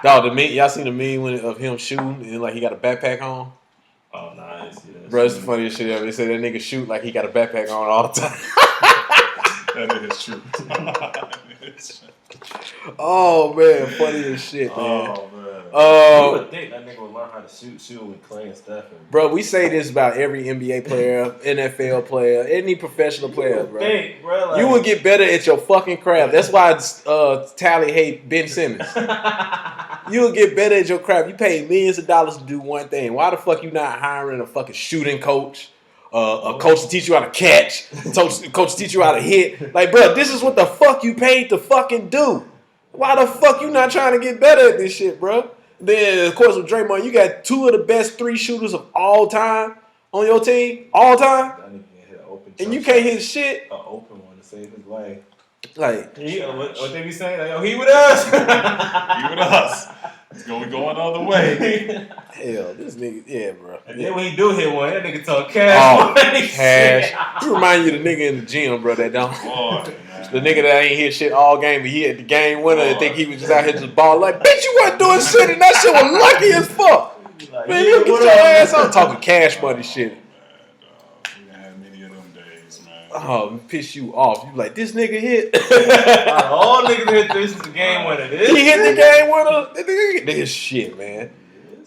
Dog, y'all seen the meme of him shooting and like he got a backpack on? Oh, nice. Yeah, bro, it's the funniest shit ever. They said that nigga shoot like he got a backpack on all the time. That is true. Oh, man. Funny as shit, man. Oh, man. You would think that nigga would learn how to shoot with Clay and Stephen. Bro, we say this about every NBA player, NFL player, any professional player, bro. You would get better at your fucking craft. That's why Tally hate Ben Simmons. You would get better at your craft. You pay millions of dollars to do one thing. Why the fuck you not hiring a fucking shooting coach? A coach to teach you how to catch, coach to teach you how to hit. Like, bro, this is what the fuck you paid to fucking do. Why the fuck you not trying to get better at this shit, bro? Then, of course, with Draymond, you got 2 of the best 3 shooters of all time on your team, all time, and you can't hit shit. An open one to save his life. Like, what they be saying? Like, yo, he with us. He with us. It's going the other way. Hell, this nigga, yeah, bro. And then when he do hit one, that nigga talk cash. Oh, cash. You remind you of the nigga in the gym, bro, that don't. Boy, the nigga that ain't hit shit all game, but he had the game winner and think he was just out here just ball like, bitch, you wasn't doing shit and that shit was lucky as fuck. Like, man, you get your ass out talking cash money shit. Oh, piss you off. You like, this nigga hit. All niggas hit this is the game winner. He hit the game winner. Nigga shit, man.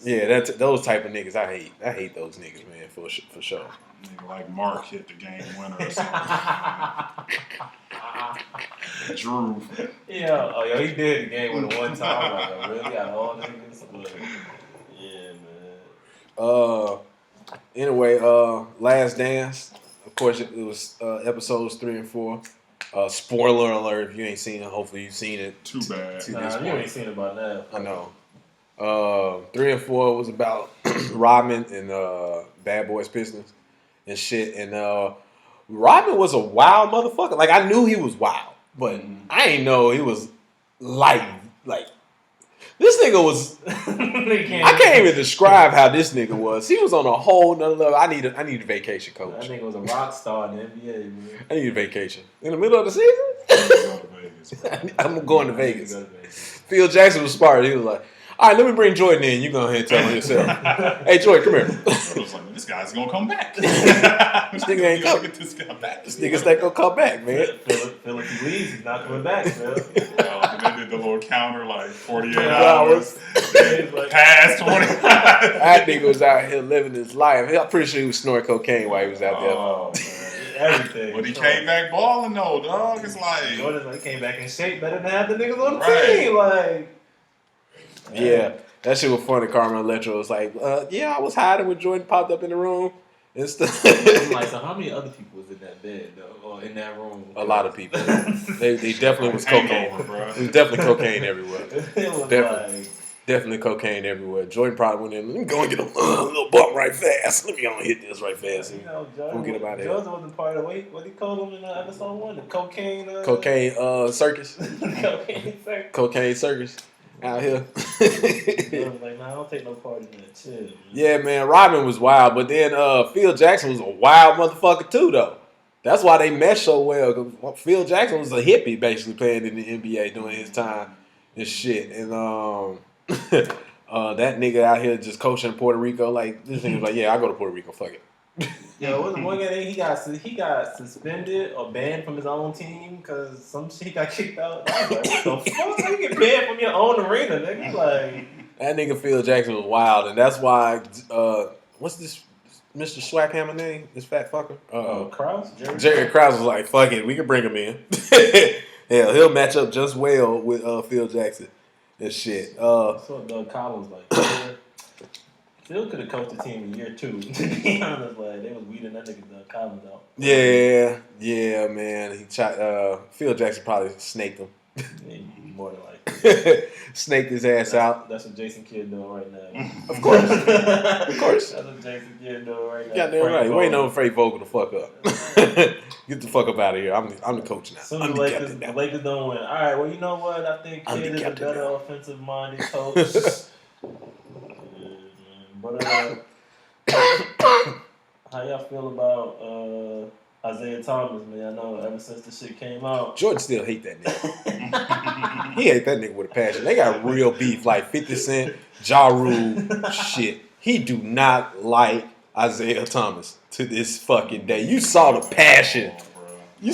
Yeah, that's those type of niggas I hate. I hate those niggas, man, for sure. Nigga like Mark hit the game winner or something. Drew. Yeah, he did the game winner one time. Like, really got all niggas. But, yeah, man. Anyway, Last Dance. Of course, it was episodes 3 and 4. Spoiler alert! If you ain't seen it, hopefully you've seen it. Too bad. You ain't seen it by now. I know. 3 and 4 was about Rodman and Bad Boys Pistons and shit. And Rodman was a wild motherfucker. Like, I knew he was wild, but I ain't know he was like this nigga was. I can't even describe how this nigga was. He was on a whole nother level. I need a vacation, coach. That nigga was a rock star in the NBA, man. I need a vacation in the middle of the season. I'm going to Vegas. Phil Jackson was smart. He was like, all right, let me bring Jordan in. You go ahead and tell him yourself. Hey, Jordan, come here. I was like, this guy's going to come back. This nigga ain't coming. Get this guy back. This nigga's not going to come back, man. Phil, if he leaves, he's not coming back, Phil. They did the little counter, like 48 hours. Past 20. That nigga was out here living his life. I'm pretty sure he was snorting cocaine while he was out there. Oh, man. Everything. But he came back balling, though, dog. It's like... Jordan came back in shape better than half the niggas on the team. Like... Yeah, that shit was funny. Carmelo Electro was like, I was hiding when Jordan popped up in the room and stuff. I'm like, so how many other people was in that bed, though, or in that room? A lot of people. They definitely was cocaine. It was definitely cocaine everywhere. Definitely cocaine everywhere. Jordan probably went in, let me go and get a little bump right fast. Let me go and hit this right fast. Jordan, we'll get him out of here. Jordan wasn't part of the what he called him in episode 1? The cocaine... circus. Cocaine circus. Cocaine circus. Out here. I was like, nah, I don't take no part in that. Chill. Yeah, man, Rodman was wild, but then Phil Jackson was a wild motherfucker too, though. That's why they meshed so well. Cause Phil Jackson was a hippie, basically playing in the NBA during his time and shit. And that nigga out here just coaching Puerto Rico, like this nigga was like, yeah, I go to Puerto Rico, fuck it. Yeah, was the one guy he got suspended or banned from his own team because some shit he got kicked out. I was like, what the fuck? You get banned from your own arena, nigga? Like, that nigga Phil Jackson was wild, and that's why what's this Mr. Swackhammer name? This fat fucker? Krause? Jerry Krause was like, fuck it, we can bring him in. Hell, he'll match up just well with Phil Jackson and shit. That's what Doug Collins like. Phil could have coached the team in year 2. To be honest, like they was weeding that nigga Doug Collins out. Yeah, man. He Phil Jackson probably snaked him. Yeah, more than likely. Snaked his ass out. That's what Jason Kidd doing right now. Of course. Of course. That's what Jason Kidd doing right now. Goddamn right. You ain't on Frank Vogel to fuck up. Get the fuck up out of here. I'm the coach now. Soon as the Lakers don't win. All right, well, you know what? I think Kidd is a better offensive-minded coach. But how y'all feel about Isaiah Thomas, man? I know ever since the shit came out, Jordan still hate that nigga. He hate that nigga with a passion. They got real beef, like 50 Cent, Ja Rule shit. He do not like Isaiah Thomas to this fucking day. You saw the passion. You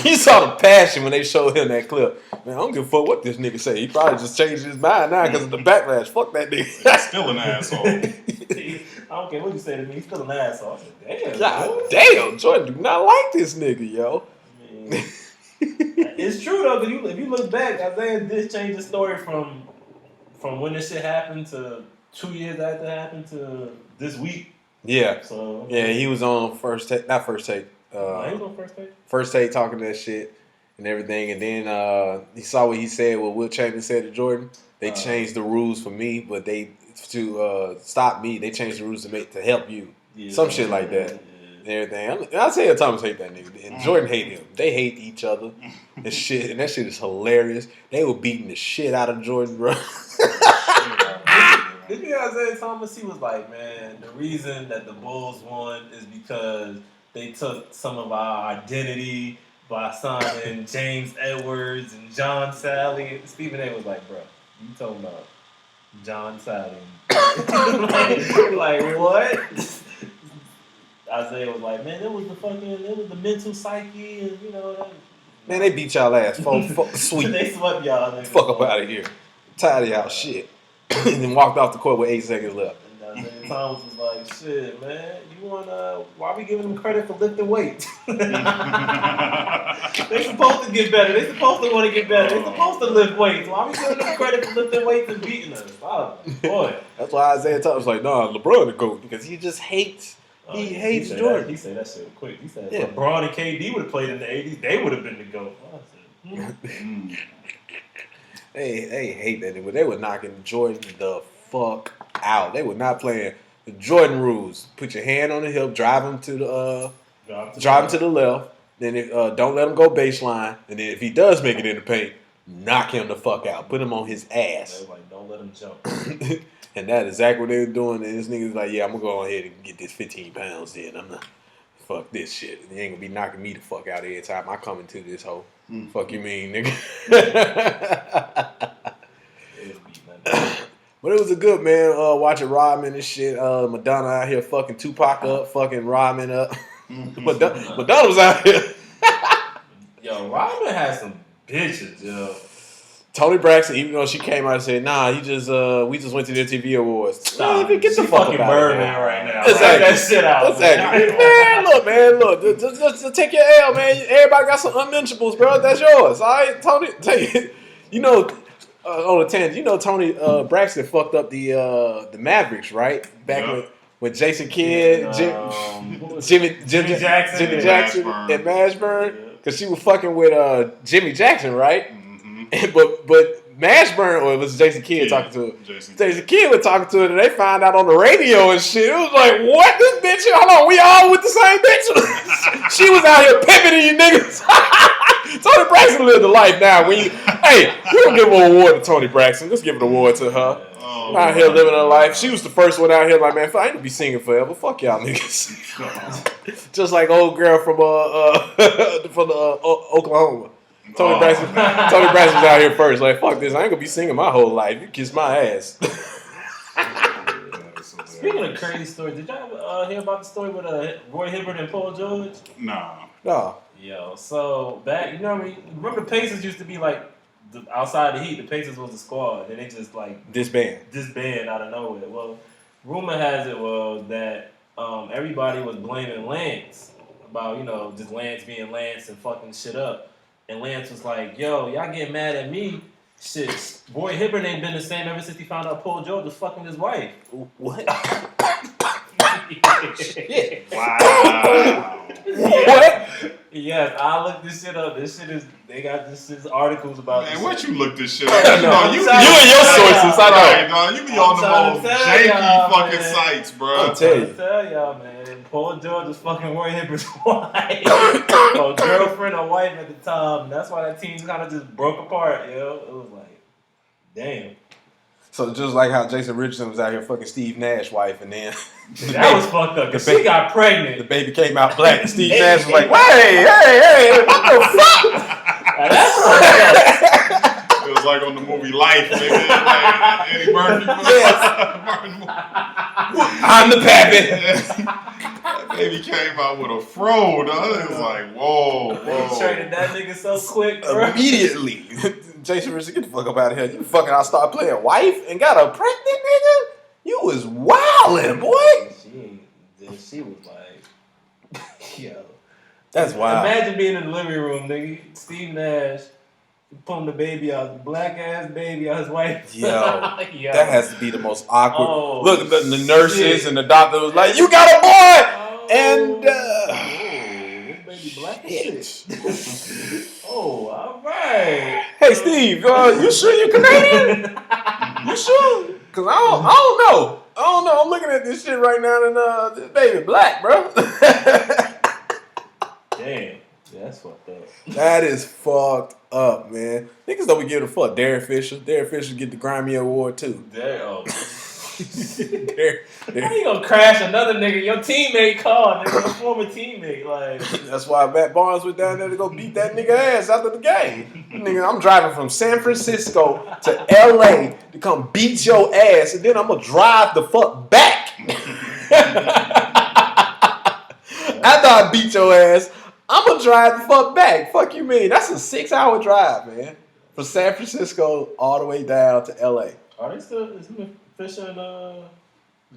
You saw the passion when they showed him that clip. Man, I don't give a fuck what this nigga say. He probably just changed his mind now because of the backlash. Fuck that nigga. He's still an asshole. I don't care what you say to me. He's still an asshole. I said, damn. God damn, Jordan do not like this nigga, yo. I mean, it's true though, because if you look back, Isaiah did change the story from when this shit happened to 2 years after it happened to this week. Yeah. So yeah, he was on First Take. Not First Take. he was on First Take. First Take talking that shit and everything, and then he saw what he said. What Will Chamberlain said to Jordan. They changed the rules for me, but to stop me. They changed the rules to help you. Yeah, some shit like that. And everything. Isaiah Thomas hate that nigga, and Jordan hate him. They hate each other and shit, and that shit is hilarious. They were beating the shit out of Jordan, bro. Did you hear Isaiah Thomas? He was like, man, the reason that the Bulls won is because they took some of our identity by signing James Edwards and John Sally. And Stephen A. was like, bro, you talking about John Sally? like what? Isaiah was like, man, it was the mental psyche, and you know. Man, they beat y'all ass, sweet. They swept y'all. Fuck up out of here. Tired of y'all shit. And then walked off the court with 8 seconds left. And Isaiah Thomas was like, shit, man, you want why are we giving them credit for lifting weights? They supposed to get better. They supposed to want to get better. They supposed to lift weights. Why are we giving them credit for lifting weights and beating us? Oh, boy. That's why Isaiah Thomas was like, nah, LeBron the GOAT, because he just hates. He hates Jordan. He said that shit quick. He said LeBron and KD would have played in the 80s. They would have been the GOAT. They hate that nigga. They were knocking Jordan the fuck out. They were not playing the Jordan rules. Put your hand on the hip, drive him to the left. Then don't let him go baseline. And then if he does make it in the paint, knock him the fuck out. Put him on his ass. They were like, don't let him jump. And that's exactly what they were doing. And this nigga's like, yeah, I'm gonna go ahead and get this 15 pounds in. I'm not fuck this shit. They ain't gonna be knocking me the fuck out every time I come into this hole. Fuck you mean, nigga. But it was a good man watching Rodman and shit. Madonna out here fucking Tupac up, fucking Rodman up. Madonna was out here. Yo, Rodman had some bitches, yo. Tony Braxton, even though she came out and said, nah, we just went to the TV Awards. Stop. Man, get the fuck fucking out Birdman right now. Exactly. That shit out. Exactly. Man, look. Just take your L, man. Everybody got some unmentionables, bro. That's yours. All right, Tony, take it. You know, on a tangent, you know Tony Braxton fucked up the Mavericks, right? Back with Jason Kidd, Jimmy Jackson and Mashburn, because she was fucking with Jimmy Jackson, right? But Mashburn, or it was Jason Kidd talking to her. Jason Kidd was talking to her, and they found out on the radio and shit. It was like, what? This bitch? Hold on, we all with the same bitch? She was out here pimping you niggas. Tony Braxton lived the life now. We don't give an award to Tony Braxton. Let's give an award to her. Out here living her life. She was the first one out here like, man, I ain't gonna be singing forever. Fuck y'all niggas. Just like old girl from Oklahoma. Tony Braxton was out here first. Like, fuck this. I ain't gonna be singing my whole life. You kiss my ass. Speaking of crazy stories, did y'all hear about the story with Roy Hibbert and Paul George? No. Yo, so back, remember the Pacers used to be like outside the Heat. The Pacers was the squad, and they just like disband out of nowhere. Well, rumor has it that everybody was blaming Lance about just Lance being Lance and fucking shit up. And Lance was like, yo, y'all getting mad at me? Shit, Roy Hibbert ain't been the same ever since he found out Paul George was fucking his wife. What? Shit. Wow. What? Yes, I looked this shit up. They got this articles about man, this where'd shit. you look this shit up? You and your sources, I know. Right, you be on the most janky fucking sites, bro. I'm telling you. Tell y'all, man. Paul George was fucking Roy Hibbert's wife. Or girlfriend or wife at the time. That's why that team kind of just broke apart, yo. It was like, damn. So just like how Jason Richardson was out here fucking Steve Nash's wife, and then that was fucked up because she got pregnant. The baby came out black, and Steve Nash was like, hey, what the fuck? That's fucked up. It was like on the movie Life, nigga. Like Eddie Murphy. Yes. I'm the pappy. Baby came out with a fro, dog. It was like, whoa. He traded that nigga so quick, bro. Immediately. Jason Richardson, get the fuck up out of here. You fucking out start playing wife and got a pregnant nigga? You was wildin', boy. She was like, yo. That's wild. Imagine being in the living room, nigga. Steve Nash pulling the baby out, the black ass baby out his wife. Yo, that has to be the most awkward. Look, the nurses and the doctor was like, "You got a boy," and this baby black shit. Oh, all right. Hey, Steve, you sure you're Canadian? You sure? Cause I don't know. I don't know. I'm looking at this shit right now, and this baby black, bro. Damn, that's fucked up. That is fucked up, man. Niggas don't be giving a fuck. Derek Fisher get the Grammy Award too. How you gonna crash another nigga? Your teammate called, nigga, your former teammate. Like that's why Matt Barnes went down there to go beat that nigga ass after the game. Nigga, I'm driving from San Francisco to LA to come beat your ass, and then I'm gonna drive the fuck back. After I beat your ass, I'm gonna drive the fuck back. Fuck you mean? That's a 6-hour drive, man. From San Francisco all the way down to LA. Are they still? Is Fisher and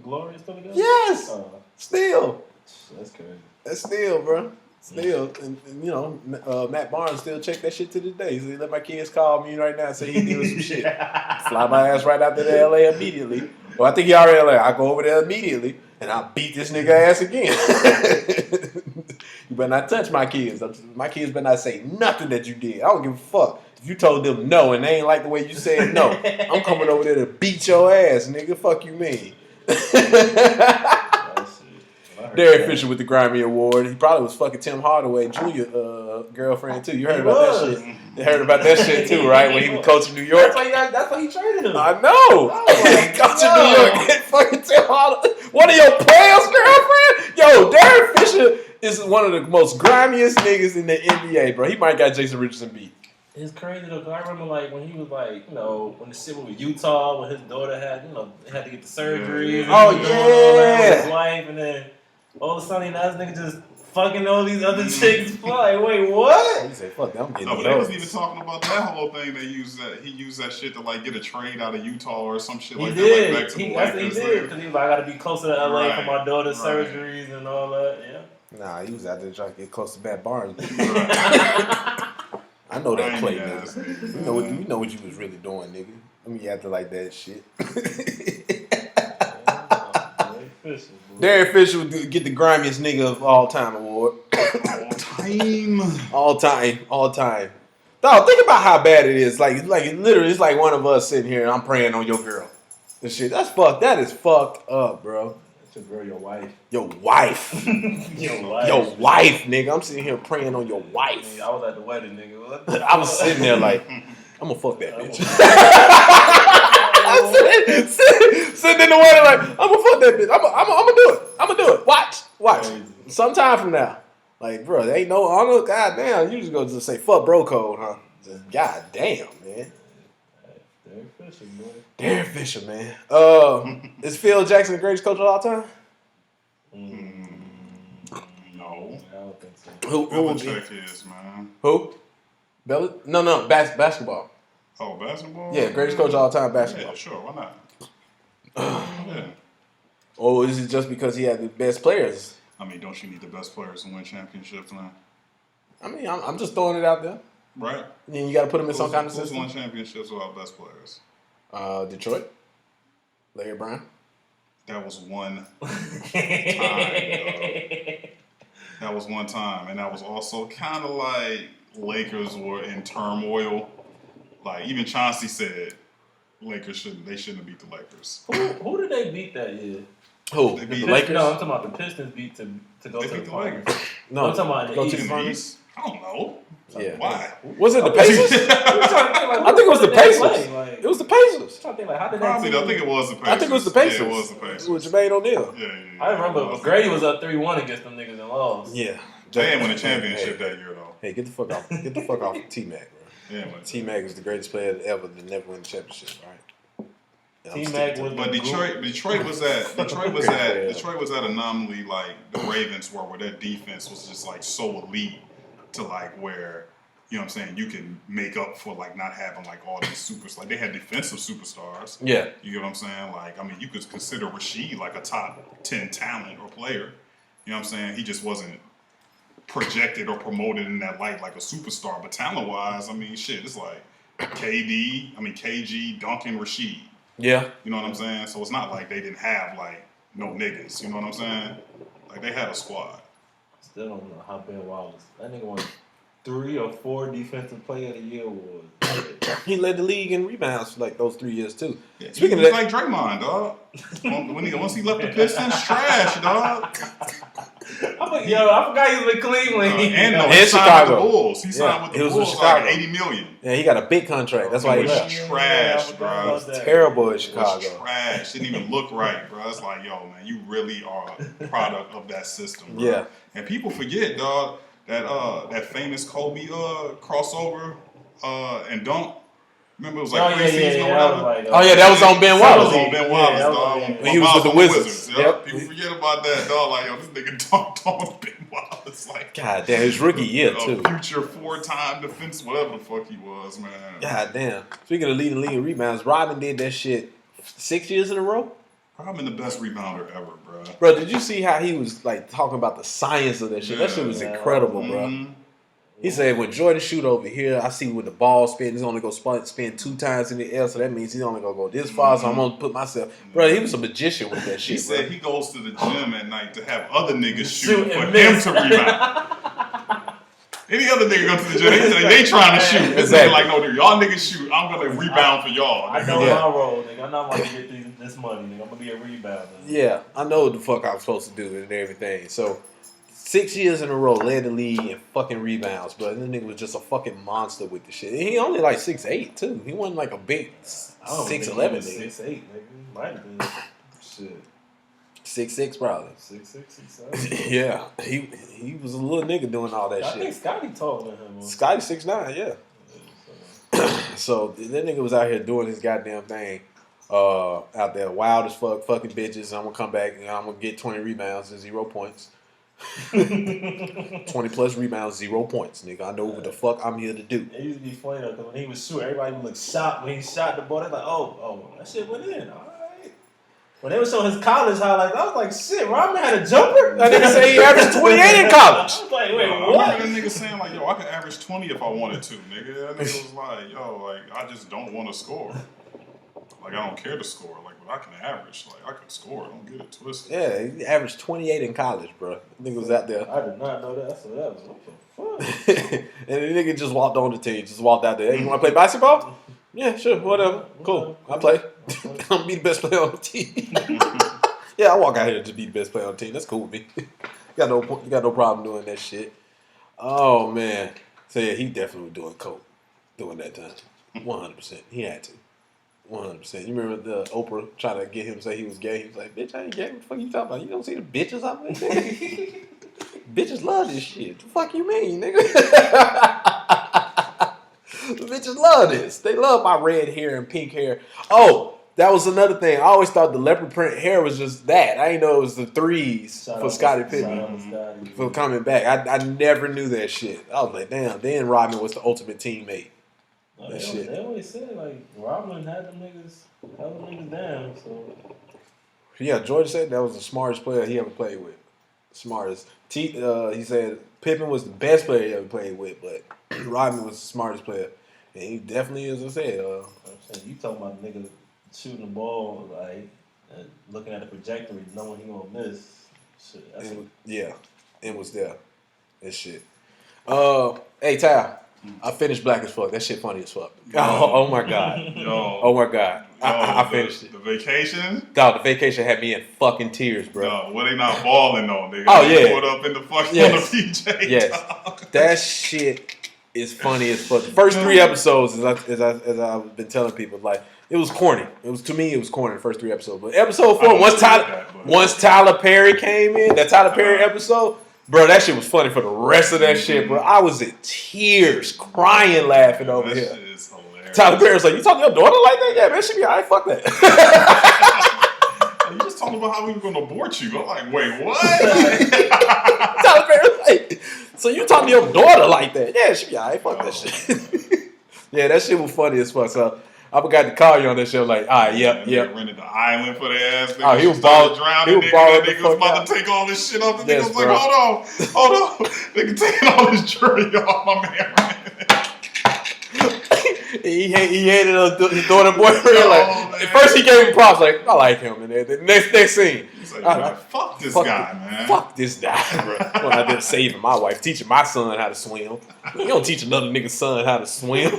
Gloria still together? Yes. Still. That's crazy. That's still, bro. Still. And you know, Matt Barnes still check that shit to this day. So he let my kids call me right now and say he doing some shit. Fly my ass right out to the LA immediately. Well, I think he already LA. I go over there immediately and I'll beat this nigga ass again. You better not touch my kids. My kids better not say nothing that you did. I don't give a fuck. If you told them no and they ain't like the way you said no, I'm coming over there to beat your ass, nigga. Fuck you mean? Derek Fisher with the Grammy Award. He probably was fucking Tim Hardaway Jr. Girlfriend too. You heard about that shit? You heard about that shit too, right? When he was coaching New York. That's why he traded him. I know. Coaching New York, get fucking Tim Hardaway. One of your players' girlfriend? Yo, Derek Fisher is one of the most grimiest niggas in the NBA, bro. He might got Jason Richardson beat. It's crazy though, 'cause I remember like when he was like, you know, when the shit was with Utah, when his daughter had, you know, had to get the surgery. Oh and yeah. his wife, and then all of a sudden, that nigga just fucking all these other chicks. Like, wait, what? You say, fuck that, I'm getting No, but they wasn't even talking about that whole thing. He used that shit to like get a trade out of Utah or some shit like that. Like back to the Lakers. He did, because he was like, I gotta be closer to LA for my daughter's surgeries and all that. Yeah. Nah, he was out there trying to get close to Matt Barnes. I know that play, nigga. You know what you was really doing, nigga. Let me acting like that shit. Derek Fisher would get the grimiest nigga of all time award. All time. Dog, think about how bad it is. Like literally, it's like one of us sitting here and I'm praying on your girl. This shit, that is fucked up, bro. That's your girl, your wife. Your wife. Your wife, nigga. I'm sitting here praying on your wife. I was at the wedding, nigga. I was sitting there like, I'm gonna fuck that bitch. I'm sitting in the wedding like, I'm gonna fuck that bitch. I'm gonna do it. Watch. Sometime from now. Like, bro, there ain't no honor. God damn, you just go just say fuck bro code, huh? Just, God damn, man. Derek Fisher, man. Is Phil Jackson the greatest coach of all time? No. I don't think so. Who would be? Is, man. Who? No, basketball. Oh, basketball? Yeah, greatest coach of all time, basketball. Yeah, sure, why not? Yeah. Or is it just because he had the best players? I mean, don't you need the best players to win championships now? I mean, I'm just throwing it out there. Right. And you got to put them in some kind of Who's system. won championships without best players? Detroit. Larry Brown. That was one time. That was one time. And that was also kind of like Lakers were in turmoil. Like, even Chauncey said Lakers shouldn't have beat the Lakers. Who did they beat that year? Who? They The beat Lakers? No, I'm talking about the Pistons beat to go They to beat the the finals. Lakers. No, I'm talking about go the to the East. finals. I don't know. Yeah. Why? Was it the Pacers? I think it was the Pacers. It was the Pacers. How did that Probably, team- I think it was the Pacers. I think it was the Pacers. Yeah, it was the Pacers. With Jermaine O'Neal. Yeah. I remember Grady was up 3-1 against them niggas and lost. Yeah. They didn't win a championship that year, though. Hey, get the fuck off. Get the fuck off T-Mac, bro. Yeah, but T-Mac is the greatest player ever to never win a championship, all right? T-Mac was but Detroit was that anomaly like the Ravens were, where their defense was just like so elite to like where, you know what I'm saying, you can make up for like not having like all these superstars. Like they had defensive superstars. Yeah. You get what I'm saying? Like, I mean, you could consider Rasheed like a top 10 talent or player. You know what I'm saying? He just wasn't projected or promoted in that light like a superstar. But talent wise, I mean, shit, it's like KG, Duncan, Rasheed. Yeah. You know what I'm saying? So it's not like they didn't have like no niggas. You know what I'm saying? Like they had a squad. Still don't know how Ben Wallace. That nigga won 3 or 4 defensive player of the year awards. He led the league in rebounds for like those 3 years too. Yeah, Speaking of that, like Draymond, dog. Once he left the Pistons, trash, dog. I forgot he was with Cleveland. And Chicago. With the Bulls. He signed with the Bulls like $80 million. Yeah, he got a big contract. That's why he left. Trash, bro. Terrible in Chicago. Trash. Didn't even look right, bro. It's like, yo, man, you really are a product of that system, bro. Yeah. And people forget, dog, that famous Kobe crossover and dunk. Remember, it was like preseason or whatever. That was on Ben Wallace. That was on Ben Wallace, dog. When he was with the Wizards. Yep. People forget about that, dog. Like, yo, this nigga dunked on Ben Wallace. Like, God damn, his rookie year, too. Future 4-time defense, whatever the fuck he was, man. God damn. Speaking of leading league in rebounds, Robin did that shit 6 years in a row. Robin the best rebounder ever, bro. Bro, did you see how he was like talking about the science of that shit? That shit was incredible, bro. He said, when Jordan shoot over here, I see when the ball spins, he's only going to spin 2 times in the air, so that means he's only going to go this far, so I'm going to put myself... Bro, he was a magician with that shit, He said he goes to the gym at night to have other niggas shoot for him to rebound. Any other nigga go to the gym, they trying to shoot. It's like, no, dude, y'all niggas shoot, I'm going to rebound for y'all. I know my role, nigga. I'm not going to get this money, nigga. I'm going to be a rebounder. Yeah, I know what the fuck I'm supposed to do and everything, so... 6 years in a row, led the league in fucking rebounds, bro. This nigga was just a fucking monster with the shit. And he only like 6'8", too. He wasn't like a big 6'11", nigga. 6'8", nigga. Might have been. Shit. 6'6", probably. 6'6", 6'7". Yeah. He was a little nigga doing all that shit. I think Scotty taller than him. Scotty 6'9", yeah. So that nigga was out here doing his goddamn thing. Out there, wild as fuck, fucking bitches. I'm gonna come back and I'm gonna get 20 rebounds and 0 points. 20 plus rebounds, 0 points, nigga. I know what the fuck I'm here to do. It used to be funny though, because when he was shooting, everybody would look shocked when he shot the ball. They're like, oh, that shit went in. All right. When they were showing his college highlights, I was like, shit, Rodman had a jumper? That nigga say he averaged 28 in college. I was like, wait, I what? remember that nigga saying like, yo, I could average 20 if I wanted to, nigga. That nigga was like, yo, like, I just don't want to score. Like, I don't care to score. Like, but I can average. Like, I can score. Don't get it twisted. Yeah, he averaged 28 in college, bro. The nigga was out there. I did not know that. So that was what the fuck? And the nigga just walked on the team. Just walked out there. Hey, you want to play basketball? Yeah, sure. Whatever. Cool. I'll play. I'm going to be the best player on the team. Yeah, I walk out here to be the best player on the team. That's cool with me. You got no problem doing that shit. Oh, man. So, yeah, he definitely was doing coke during that time. 100%. He had to. 100%. You remember the Oprah trying to get him to say he was gay? He was like, bitch, I ain't gay. What the fuck you talking about? You don't see the bitches out there? Bitches love this shit. The fuck you mean, nigga? The bitches love this. They love my red hair and pink hair. Oh, that was another thing. I always thought the leopard print hair was just that. I didn't know it was the threes for Scottie Pippen for coming back. I never knew that shit. I was like, damn. Then Rodman was the ultimate teammate. No, they always said like Rodman had them niggas down. So yeah, George said that was the smartest player he ever played with. Smartest. He said Pippen was the best player he ever played with, but Rodman was the smartest player, and he definitely is. I said, I'm saying, you talking about niggas shooting the ball like and looking at the trajectory, knowing he gonna miss. Shit, it was there. That shit. Hey, Ty. I finished Black as Fuck. That shit funny as fuck. Oh my god. Oh my god. I finished it. The Vacation? Dog, The Vacation had me in fucking tears, bro. No, well, they not balling though, nigga. Oh yeah. Put up in the fucking PJ. Yes. Dog. That shit is funny as fuck. The first 3 episodes, as I've been telling people, like it was corny. It was corny the first 3 episodes. But episode 4, once Tyler Perry came in, that Tyler Perry episode. Bro, that shit was funny for the rest of that shit, bro. I was in tears, crying, laughing over here. That shit is hilarious. Tyler Perry's like, you talking to your daughter like that? Yeah, man, she be alright. Fuck that. You just talking about how we were gonna abort you. I'm like, wait, what? Tyler Perry's like, so you talking to your daughter like that? Yeah, she be alright. Fuck that shit. Yeah, that shit was funny as fuck. So I forgot to call you on that shit. Like, all right, yep. Rented the island for their ass. Oh, he was balling. Drowning. Nigga was about to take all this shit off. The nigga was like, hold on. Nigga taking all this jewelry off, my man. He hated his daughter boyfriend. At first he gave him props, like, I like him. And then the next scene, he's like, fuck this guy, man. Fuck this guy, bro. Well, I did saving my wife, teaching my son how to swim. You don't teach another nigga's son how to swim.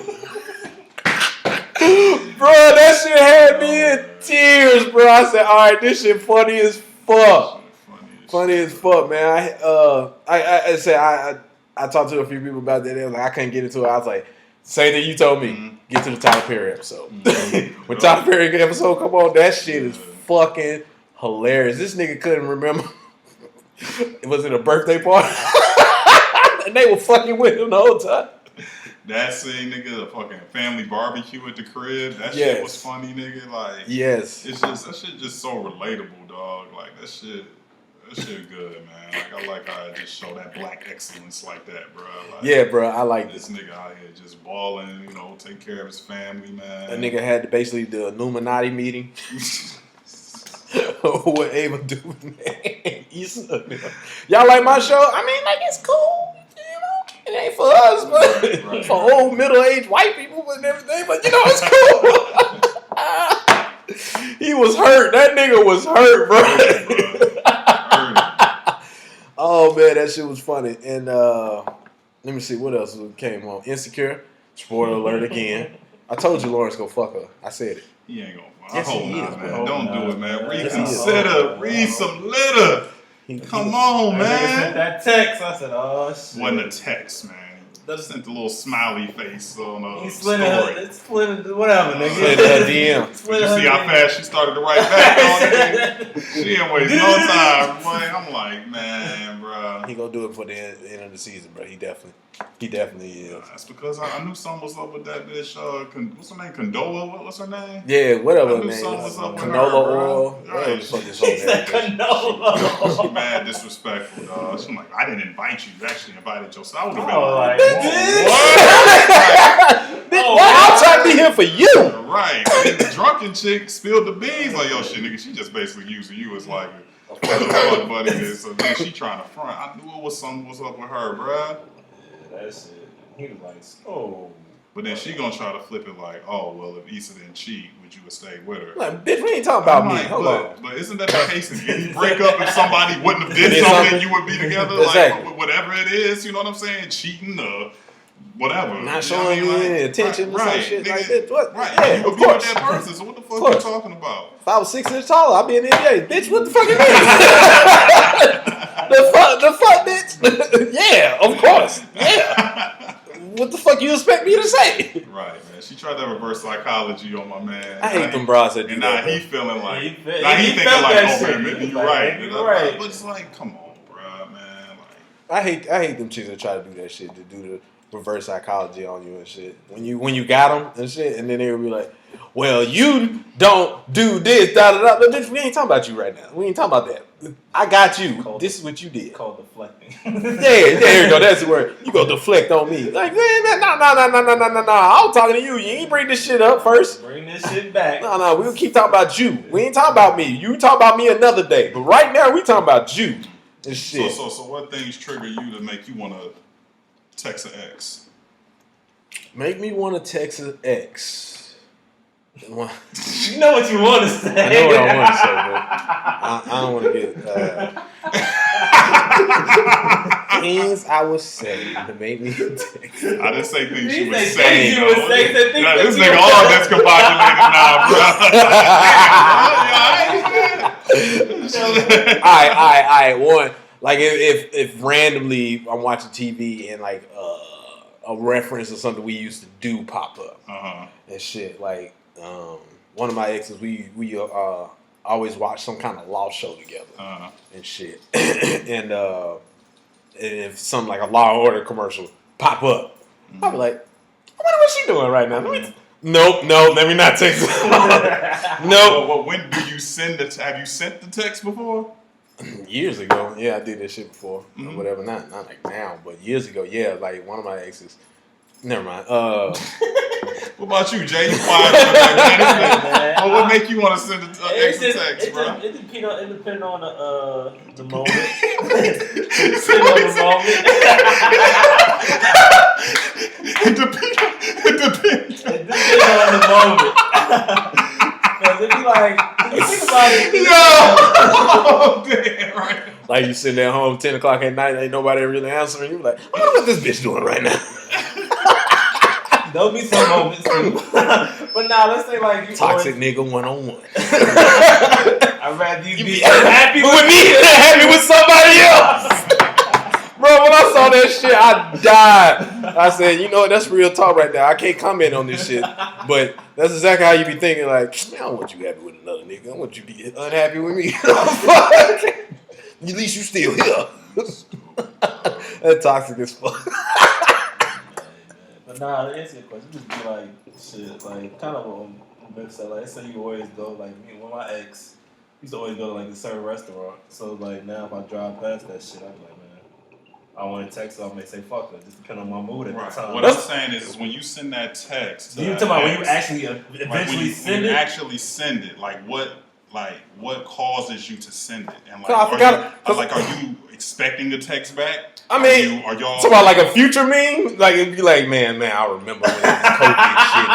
Bro, that shit had me in tears, bro. I said, all right, this shit funny as fuck. Funny as fuck, man. I talked to a few people about that. They was like, I couldn't get into it. I was like, same thing you told me. Get to the Tyler Perry episode. When Tyler Perry episode come on, that shit is fucking hilarious. This nigga couldn't remember. Was it a birthday party? And they were fucking with him the whole time. That scene, nigga, the fucking family barbecue at the crib. That shit was funny, nigga. Like, yes, it's just that shit just so relatable, dog. Like that shit good, man. Like I like how it just show that black excellence like that, bro. Like, yeah, bro, I like this nigga out here just balling, you know, take care of his family, man. That nigga had basically the Illuminati meeting. What Ava DuVernay. Y'all like my show? I mean, like it's cool. It ain't for us, but for old middle-aged white people and everything. But you know, it's cool. He was hurt. That nigga was hurt, bro. Oh man, that shit was funny. And let me see what else came on. Insecure. Spoiler alert again. I told you Lawrence go fuck her. I said it. He ain't gonna. Yes, I hope he not, is, man. bro. Don't do it, man. Reconsider. Read some litter. Come on, man. I sent that text. I said, oh shit. Wasn't a text, man. That sent a little smiley face on a story. It's split whatever, nigga. Slid her DM. Did you see how fast she started to write back on it? She didn't waste no time, boy. I'm like, man, bro. He gonna do it for the end of the season, bro. He definitely is. That's because I knew something was up with that bitch. What's her name? Condola? What's her name? Yeah, whatever I knew her name something is. was up with Canola her, oil. Right. She said canola. She mad disrespectful, dog. She's like, I didn't invite you. You actually invited yourself. I would have been like, what? I'm trying to be here for you. Right. And the drunken chick spilled the beans. Like, yo, shit, nigga, she just basically using you as like a fuck buddy. So then she trying to front. I knew it was something was up with her, bruh. That's it. He was like, oh. But then she gonna try to flip it like, oh, well, if Issa didn't cheat, would you have stayed with her? Like, bitch, we ain't talking about me. Hold on. But isn't that the case in any breakup? If somebody wouldn't have did something, you would be together? Exactly. Like, whatever it is, you know what I'm saying? Cheating or whatever. Not showing you any attention or some shit like that. What? Right. Yeah, you would of be course. with that person, so what the fuck are you talking about? If I was 6 inches taller, I'd be in the NBA. Bitch, what the fuck you mean? the fuck, bitch? Yeah, of course. Yeah. What the fuck you expect me to say? Right, man. She tried that reverse psychology on my man. I hate them bras that do and that. now he feeling like, he thinking felt like, that oh, shit. man, maybe you're Like, right. maybe you're right. But it's like, come on, bro, man. Like, I hate them chicks that try to do that shit, to do the reverse psychology on you and shit. When you got them and shit, and then they will be like, well, you don't do this, da-da-da. But bitch, we ain't talking about you right now. We ain't talking about that. I got you. This is what you did. Called deflecting. Yeah, there you go. That's the word. You go deflect on me. Like, man, no. I'm talking to you. You ain't bring this shit up first. Bring this shit back. No, we'll keep talking about you. We ain't talking about me. You talk about me another day. But right now, we talking about you. And shit. So what things trigger you to make you want to text an ex? Make me want to text an ex. You know what you want to say. I know what I want to say, but I don't want to get things I would say to make me text. I didn't say things He you would said say. things you would say, said things that This you nigga would all discombobulated now, bro. Alright. One, like if randomly I'm watching TV and like a reference or something we used to do pop up and shit. Like one of my exes, we always watch some kind of law show together and shit. And if something like a Law and Order commercial pop up, I'll be like, I wonder what she doing right now. Let Nope. Let me not text her. Nope. Well, when do you send the? Have you sent the text before? Years ago, yeah, I did that shit before. Mm-hmm. Or whatever. Not like now, but years ago, yeah. Like one of my exes. Never mind. What about you, Jay? You quiet? What would make you want to send an extra text, bro? It depends on the moment. It depends on the moment. It depends on the moment. Because if you like, if you think about it, oh damn, right. Like you sitting at home 10 o'clock at night, ain't nobody really answering. You like, I wonder what this bitch doing right now. There'll be some moments too. But now let's say like you toxic nigga 101. I'd rather you be happy with me than happy with somebody else. Bro, when I saw that shit, I died. I said, you know what, that's real talk right there. I can't comment on this shit. But that's exactly how you be thinking, like, I don't want you happy with another nigga. I want you to be unhappy with me. At least you still here. That toxic as fuck. But nah, to answer your question, just be like, shit, like, kind of on mix up. Like, let's say you always go, like, me and my ex used to always go to, like, a certain restaurant. So, like, now if I drive past that shit, I'm like, man, I want to text her, I may say fuck her, just depending on my mood at the time. What I'm saying is when you send that text, you talking about when you actually eventually send it? When you actually send it, like what causes you to send it? And like, I forgot. Are you expecting the text back? I mean, are y'all talking about like a future meme? Like it'd be like, man, I remember when it was COVID and shit.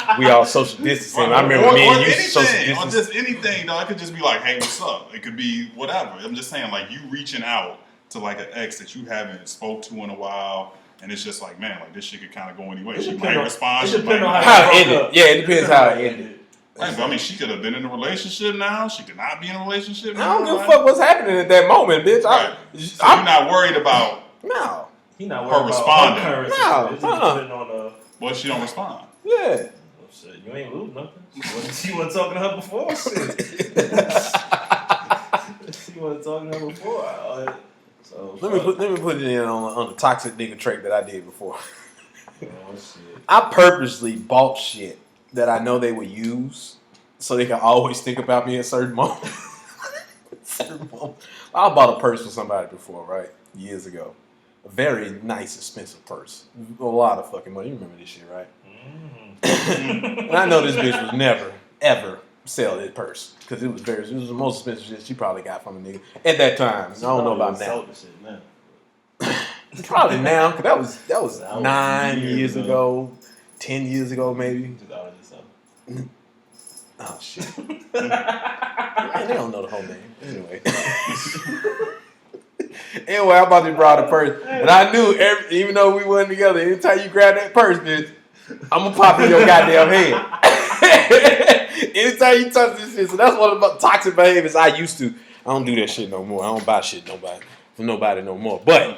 And we all social distancing. I remember me and you social distancing. Or just anything, though. It could just be like, hey, what's up? It could be whatever. I'm just saying, like you reaching out to like an ex that you haven't spoke to in a while, and it's just like, man, like this shit could kind of go anyway. She might respond. It depends on how it ended. Yeah, it depends how it ended. Right, but I mean, she could have been in a relationship now. She could not be in a relationship now. I don't give a fuck what's happening at that moment, bitch. Right. So you're not worried about he not worried her responding. Well, she don't respond. Yeah. Oh, shit, you ain't lose nothing. She wasn't talking to her before. Shit. She wasn't talking to her before. So let me put it in on the toxic nigga trait that I did before. Oh shit. I purposely bought shit that I know they would use, so they can always think about me at certain moments. I bought a purse for somebody before, right? Years ago. A very nice, expensive purse. A lot of fucking money. You remember this shit, right? Mm-hmm. And I know this bitch would never, ever sell that purse. Because it was the most expensive shit she probably got from a nigga at that time. I don't know about now. Probably now, because that was 9 years ago, 10 years ago, maybe. Oh shit! Man, they don't know the whole name. Anyway, I'm about to draw the purse, and I knew even though we wasn't together, anytime you grab that purse, bitch, I'm gonna pop in your goddamn head. Anytime you touch this shit, so that's one of the toxic behaviors I used to. I don't do that shit no more. I don't buy shit from nobody no more. But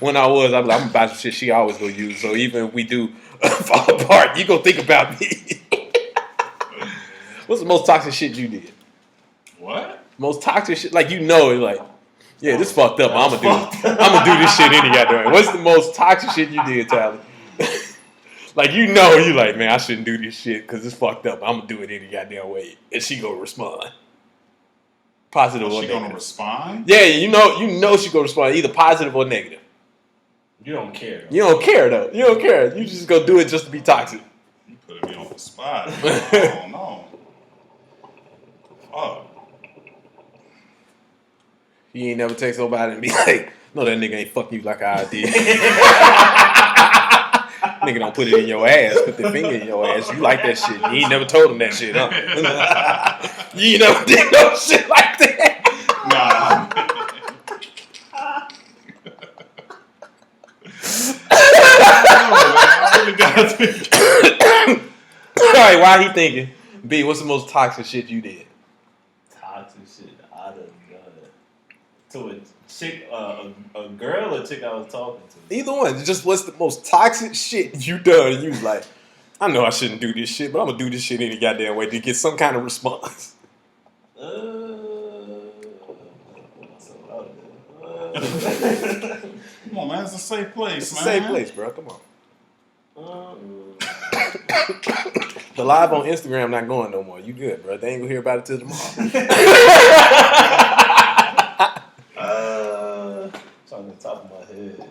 when I was, I'm gonna buy some shit she always gonna use. So even if we do fall apart, you gonna think about me. What's the most toxic shit you did? What? Most toxic shit, like like, yeah, this fucked up. I'm gonna do this shit any goddamn way. What's the most toxic shit you did, Tyler? Like you like, man, I shouldn't do this shit because it's fucked up. I'm gonna do it any goddamn way, and she gonna respond. Positive or negative. She gonna respond? Yeah, you know she gonna respond either positive or negative. You don't care. You don't care though. You don't care. You just go do it just to be toxic. You putting me on the spot. I don't know. Oh. You ain't never text nobody and be like, no, that nigga ain't fucking you like I did. Nigga don't put it in your ass, put the finger in your ass. You like that shit. You ain't never told him that shit, huh? You ain't never did no shit like that. Nah. I really gotta think. All right, why he thinking? B, what's the most toxic shit you did? Toxic shit I done to a chick, a girl or chick I was talking to? Either one. Just what's the most toxic shit you done? And you was like, I know I shouldn't do this shit, but I'm gonna do this shit any goddamn way to get some kind of response. Come on, man. It's a safe place, man. It's a safe place, bro. Come on. The live on Instagram not going no more. You good, bro? They ain't gonna hear about it till tomorrow. On the top of my head.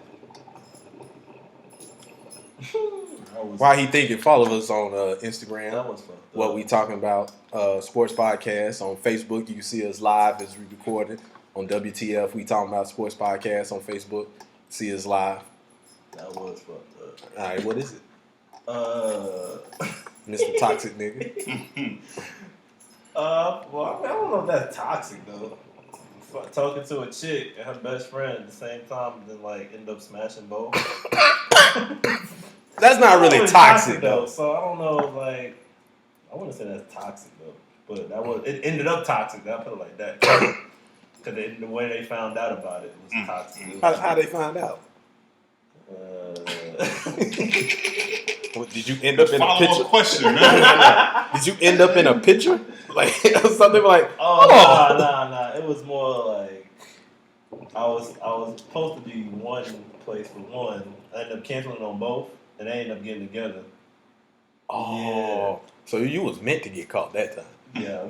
Why he thinking? Follow us on Instagram. That was fun. What we talking about? Sports podcast on Facebook. You can see us live as we recorded on WTF. We talking about sports podcast on Facebook. See us live. That was fucked up. All right, what is it? Mr. Toxic Nigga. Well, I don't know if that's toxic though. Talking to a chick and her best friend at the same time, and then like end up smashing both. That's not really toxic though. So I don't know, like I wouldn't say that's toxic though, but it ended up toxic. I put it like that because the way they found out about it was toxic. How they find out? Did you end up in a picture? Question, man. Did you end up in a picture? Like something like? Nah. It was more like I was supposed to be one place for one. I ended up canceling on both, and they ended up getting together. Oh, yeah. So you was meant to get caught that time. Yeah.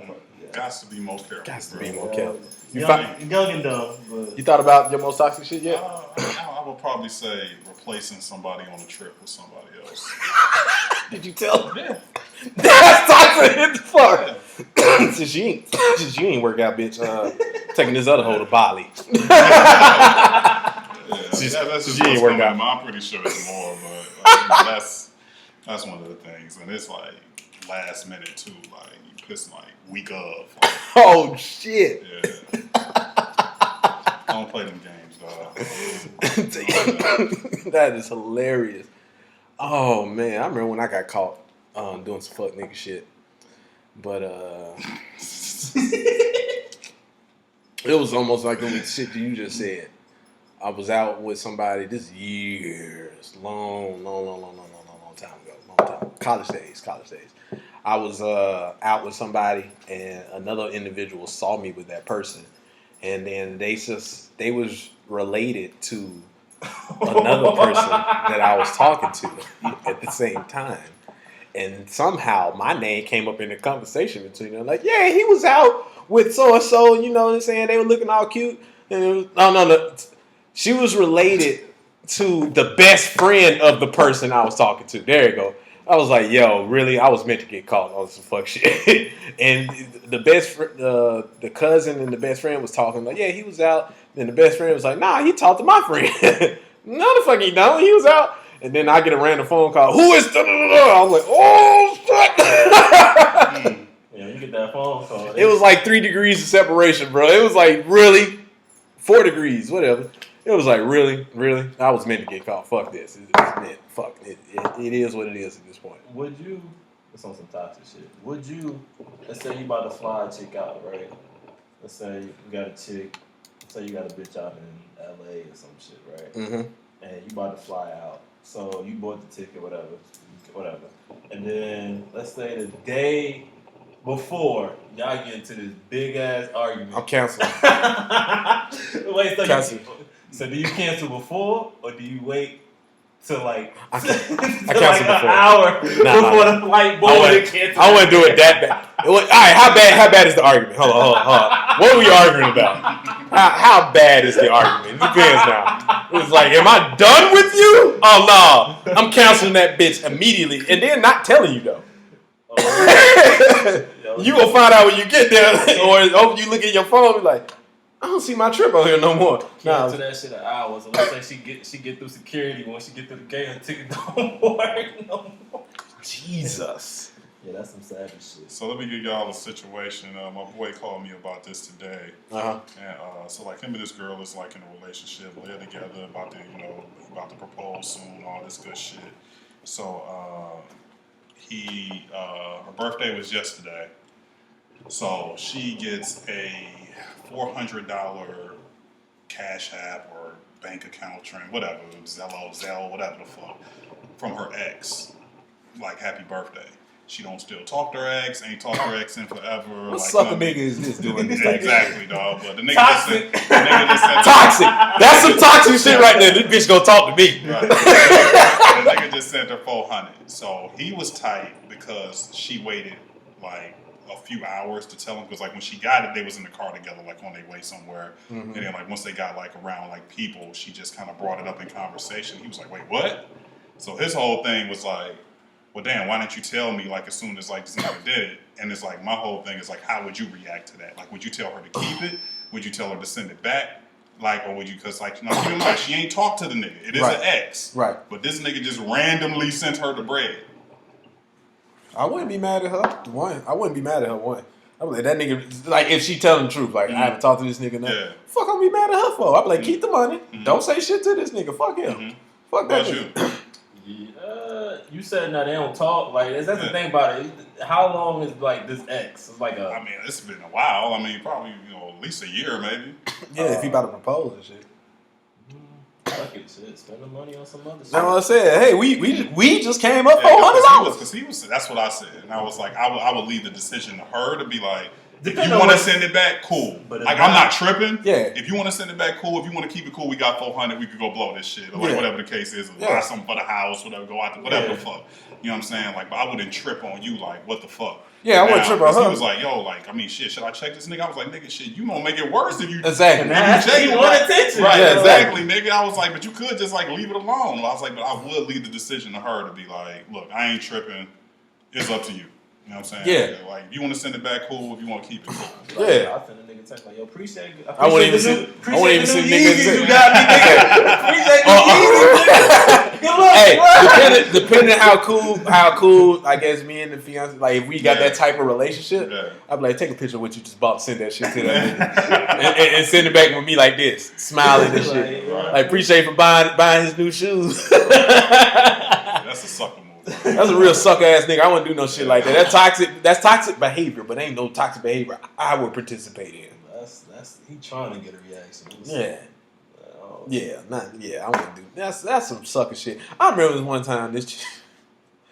Got to be more careful. Got to be more careful. Young and dumb. But you thought about your most toxic shit yet? I would probably say replacing somebody on a trip with somebody else. Did you tell them? Yeah. That's toxic as fuck. Since you ain't work out, bitch. Taking this other hoe to Bali. That's just what's coming to mind. I'm pretty sure it's more, but that's one of the things, and it's like last minute too. Like you piss like week of. Like, oh shit! Yeah. Don't play them games, dog. That is hilarious. Oh man, I remember when I got caught doing some fuck nigga shit, but it was almost like the shit that you just said. I was out with somebody. This is years, long time ago. College days. I was out with somebody, and another individual saw me with that person, and then they was related to another person that I was talking to at the same time, and somehow my name came up in the conversation between them. Like, yeah, he was out with so and so. You know what I'm saying? They were looking all cute, and it was, no. She was related to the best friend of the person I was talking to. There you go. I was like, yo, really? I was meant to get caught on some fuck shit. And the cousin and the best friend was talking like, yeah, he was out. Then the best friend was like, nah, he talked to my friend. No, the fuck he don't. He was out. And then I get a random phone call. Who is? I was like, oh shit. Yeah, you get that phone call. It was like 3 degrees of separation, bro. It was like really 4 degrees, whatever. It was like, really? I was meant to get caught. Fuck this. It's meant. Fuck. It is what it is at this point. Would you, it's on some toxic shit, would you, let's say you about to fly a chick out, right? Let's say you got a chick, say you got a bitch out in LA or some shit, right? Mm-hmm. And you about to fly out. So you bought the ticket, whatever. And then, let's say the day before, y'all get into this big-ass argument. I'm canceling. Wait, cancel. So do you cancel before, or do you wait till like I cancel an before. hour before the flight board? I wouldn't do it that bad. All right, how bad is the argument? Hold on. What were we arguing about? How bad is the argument? It depends now. It's like, am I done with you? Oh no, I'm canceling that bitch immediately, and then not telling you though. You gonna find out when you get there, or you look at your phone and be like, I don't see my trip on here no more. Cancel that shit an hour. So let's say she get through security. Once she get through the gate, her ticket don't work no more. Jesus. Yeah, that's some savage shit. So let me give y'all a situation. My boy called me about this today. Uh-huh. And so like him and this girl is like in a relationship, they're together, about to propose soon, all this good shit. So her birthday was yesterday. So she gets a $400 Cash App or bank account whatever, Zelle, whatever the fuck, from her ex. Like, happy birthday. She don't still talk to her ex, ain't talked to her ex in forever. What like, sucker nigga is this doing this? Exactly, dog. But the nigga toxic. just said toxic. That's some toxic shit right there. This bitch gonna talk to me. Right. The nigga just sent her $400. So he was tight because she waited like a few hours to tell him, because like when she got it, they was in the car together, like on their way somewhere. And then like once they got like around like people, she just kind of brought it up in conversation. He was like, wait, what? So his whole thing was like, well, damn, why didn't you tell me like as soon as like this nigga did it? And it's like my whole thing is like, how would you react to that? Like, would you tell her to keep it? Would you tell her to send it back? Like, or would you, because like, keep in mind, she ain't talked to the nigga. It is an ex. Right. But this nigga just randomly sent her the bread. I wouldn't be mad at her. I wouldn't be mad at her. I would like that nigga, like if she telling the truth, like I haven't talked to this nigga now. Yeah. Fuck, I'm be mad at her for. I'd be like, keep the money. Don't say shit to this nigga. Fuck him. Fuck that nigga. You said now they don't talk. Like that's the thing about it. How long is like this ex? It's like I mean, it's been a while. I mean, probably at least a year, maybe. Yeah, if he about to propose and shit. Fuck it, shit. Spend the money on some other shit. That's what I said. Hey, we just came up $400. Because he was. That's what I said, and I was like, I would leave the decision to her to be like, if you want to send it back, cool. But like, I'm not tripping. Yeah. If you want to send it back, cool. If you want to keep it cool, we got $400. We could go blow this shit, or like whatever the case is. Buy something for the house, whatever. Go out, whatever the fuck. You know what I'm saying? Like, but I wouldn't trip on you. Like, what the fuck? Yeah, I wouldn't trip on her. He was like, yo, like, I mean, shit. Should I check this nigga? I was like, nigga, shit. You gonna make it worse if you exactly. You want attention, right? Yeah, exactly, nigga. I was like, but you could just like leave it alone. I was like, but I would leave the decision to her to be like, look, I ain't tripping. It's up to you. You know what I'm saying? Yeah. Like, if you want to send it back, cool. If you want to keep it, cool. Yeah. I send a nigga text like, yo, appreciate it. I wouldn't even see niggas. You got me, nigga. Appreciate the Yeezys. Hey, depending how cool, I guess me and the fiance, like if we got that type of relationship, I'd be like, take a picture of what you just bought, send that shit to that nigga, and send it back with me like this, smiling and shit. Like, appreciate for buying his new shoes. That's a sucker move. That's a real sucker ass nigga. I wouldn't do no shit like that. That's toxic behavior, but ain't no toxic behavior I would participate in. That's he trying to get a reaction. I wouldn't do that's some sucker shit. I remember this one time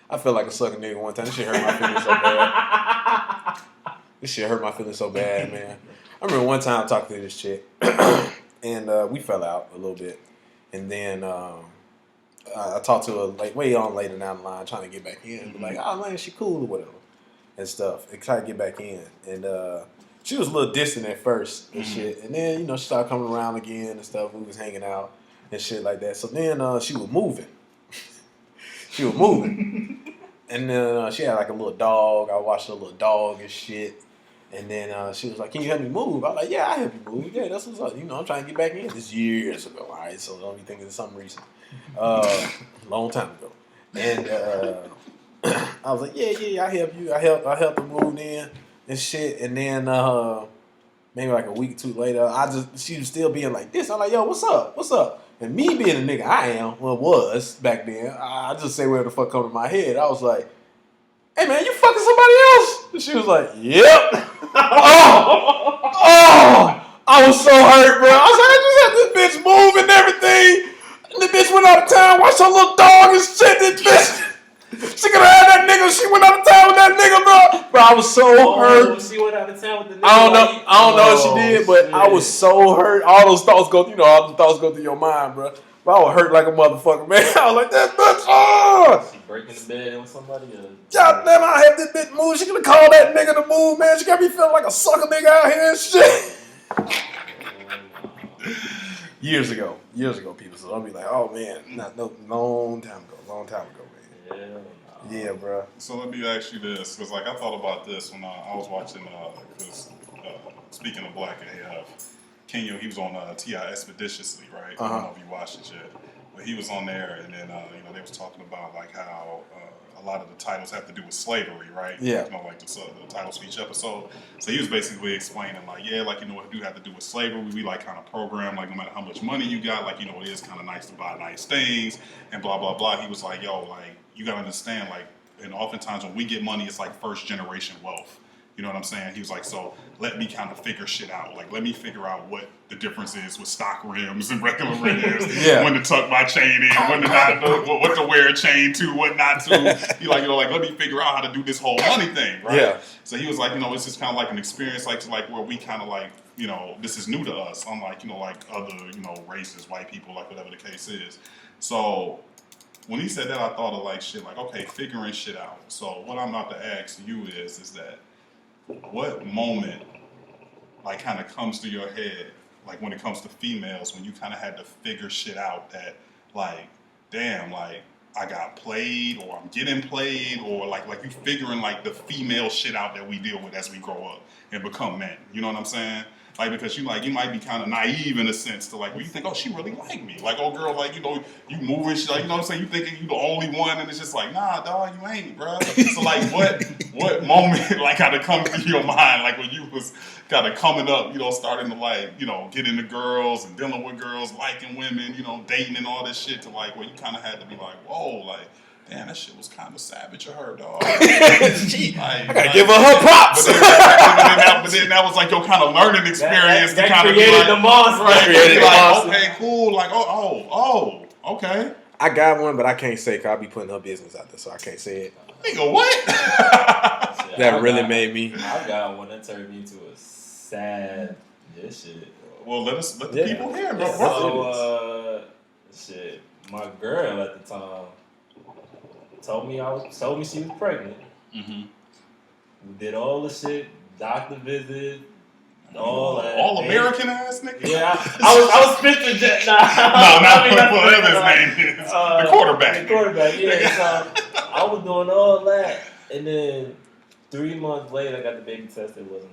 I felt like a sucker nigga one time. This shit hurt my feelings so bad. Man. I remember one time talking to this chick and we fell out a little bit. And then I talked to her like way on later down the line trying to get back in. Like, oh man, she cool or whatever and stuff. And try to get back in. And she was a little distant at first and shit. And then, she started coming around again and stuff. We was hanging out and shit like that. So then she was moving. And then she had like a little dog. I watched her little dog and shit. And then she was like, can you help me move? I was like, yeah, I help you move. Yeah, that's what's up. I'm trying to get back in. This years ago, all right? So don't be thinking it's something recent. Long time ago. And I was like, yeah, I help you. I help her move in and shit. And then maybe like a week or two later, she was still being like this. I'm like, yo, what's up? And me being a nigga I was back then, I just say whatever the fuck come to my head. I was like, hey man, you fucking somebody else? And she was like, yep. I was so hurt, bro. I was like, I just had this bitch move and everything. And the bitch went out of town, watched her little dog and shit. This bitch, she could have had that nigga. She went out of town with that nigga, bro. Bro, I was so hurt. She went out of town with the nigga. I don't know what she did, but shit. I was so hurt. All those thoughts go through your mind, bro. But I was hurt like a motherfucker, man. I was like, that bitch, She breaking the bed with somebody? God damn, I had this bitch move. She could have called that nigga to move, man. She got me feeling like a sucker nigga out here and shit. Years ago, people. So I'll be like, oh man, long time ago, man. Yeah, bro. So let me ask you this, because like I thought about this when I was watching. Because speaking of Black AF, Kenya, he was on T.I. Expeditiously, right? I don't know if you watched it yet, but he was on there, and then they was talking about like how a lot of the titles have to do with slavery, right? Yeah. Like the title speech episode. So he was basically explaining like, what do have to do with slavery? We like kind of program like no matter how much money you got, like it is kind of nice to buy nice things and blah blah blah. He was like, like you gotta understand, like, and oftentimes when we get money, it's like first generation wealth. You know what I'm saying? He was like, so let me kind of figure shit out. Like, let me figure out what the difference is with stock rims and regular rims. When to tuck my chain in, when to not, what to wear a chain to, what not to. He like, let me figure out how to do this whole money thing, right? Yeah. So he was like, it's just kind of like an experience, like where we kind of like, this is new to us, unlike, like other, races, white people, like whatever the case is. So when he said that, I thought of like shit, like, okay, figuring shit out. So what I'm about to ask you is that what moment like kind of comes to your head, like when it comes to females, when you kind of had to figure shit out that like, damn, like I got played or I'm getting played or like you figuring like the female shit out that we deal with as we grow up and become men. You know what I'm saying? Like, because you might be kind of naive in a sense to like, well, you think, oh, she really like me. Like, oh, girl, like, you know, you moving shit, like, you know what I'm saying? You thinking you the only one, and it's just like, nah, dog, you ain't, bro. So, like, what moment, like, kind of come through your mind, like, when you was kind of coming up, you know, starting to, like, you know, get into girls and dealing with girls, liking women, you know, dating and all this shit to, like, where you kind of had to be like, whoa, like, damn, that shit was kind of savage of her, dog. I gotta give her props. But then that was like your kind of learning experience that to kind of created be like, the monster. Right, Created the like, monster. okay, cool. Like, oh, okay. I got one, but I can't say because I'll be putting her business out there, so I can't say it. Nigga, what? That really made me. I got one that turned me into a sad shit. Well, let the people hear, bro. So, shit, my girl at the time told me she was pregnant. Mm-hmm. We did all the shit, doctor visit, all that. All American ass nigga. Yeah, I was Spencer Jet. Whatever his name is, the quarterback. The quarterback, yeah. So I was doing all that, and then 3 months later, I got the baby test. It wasn't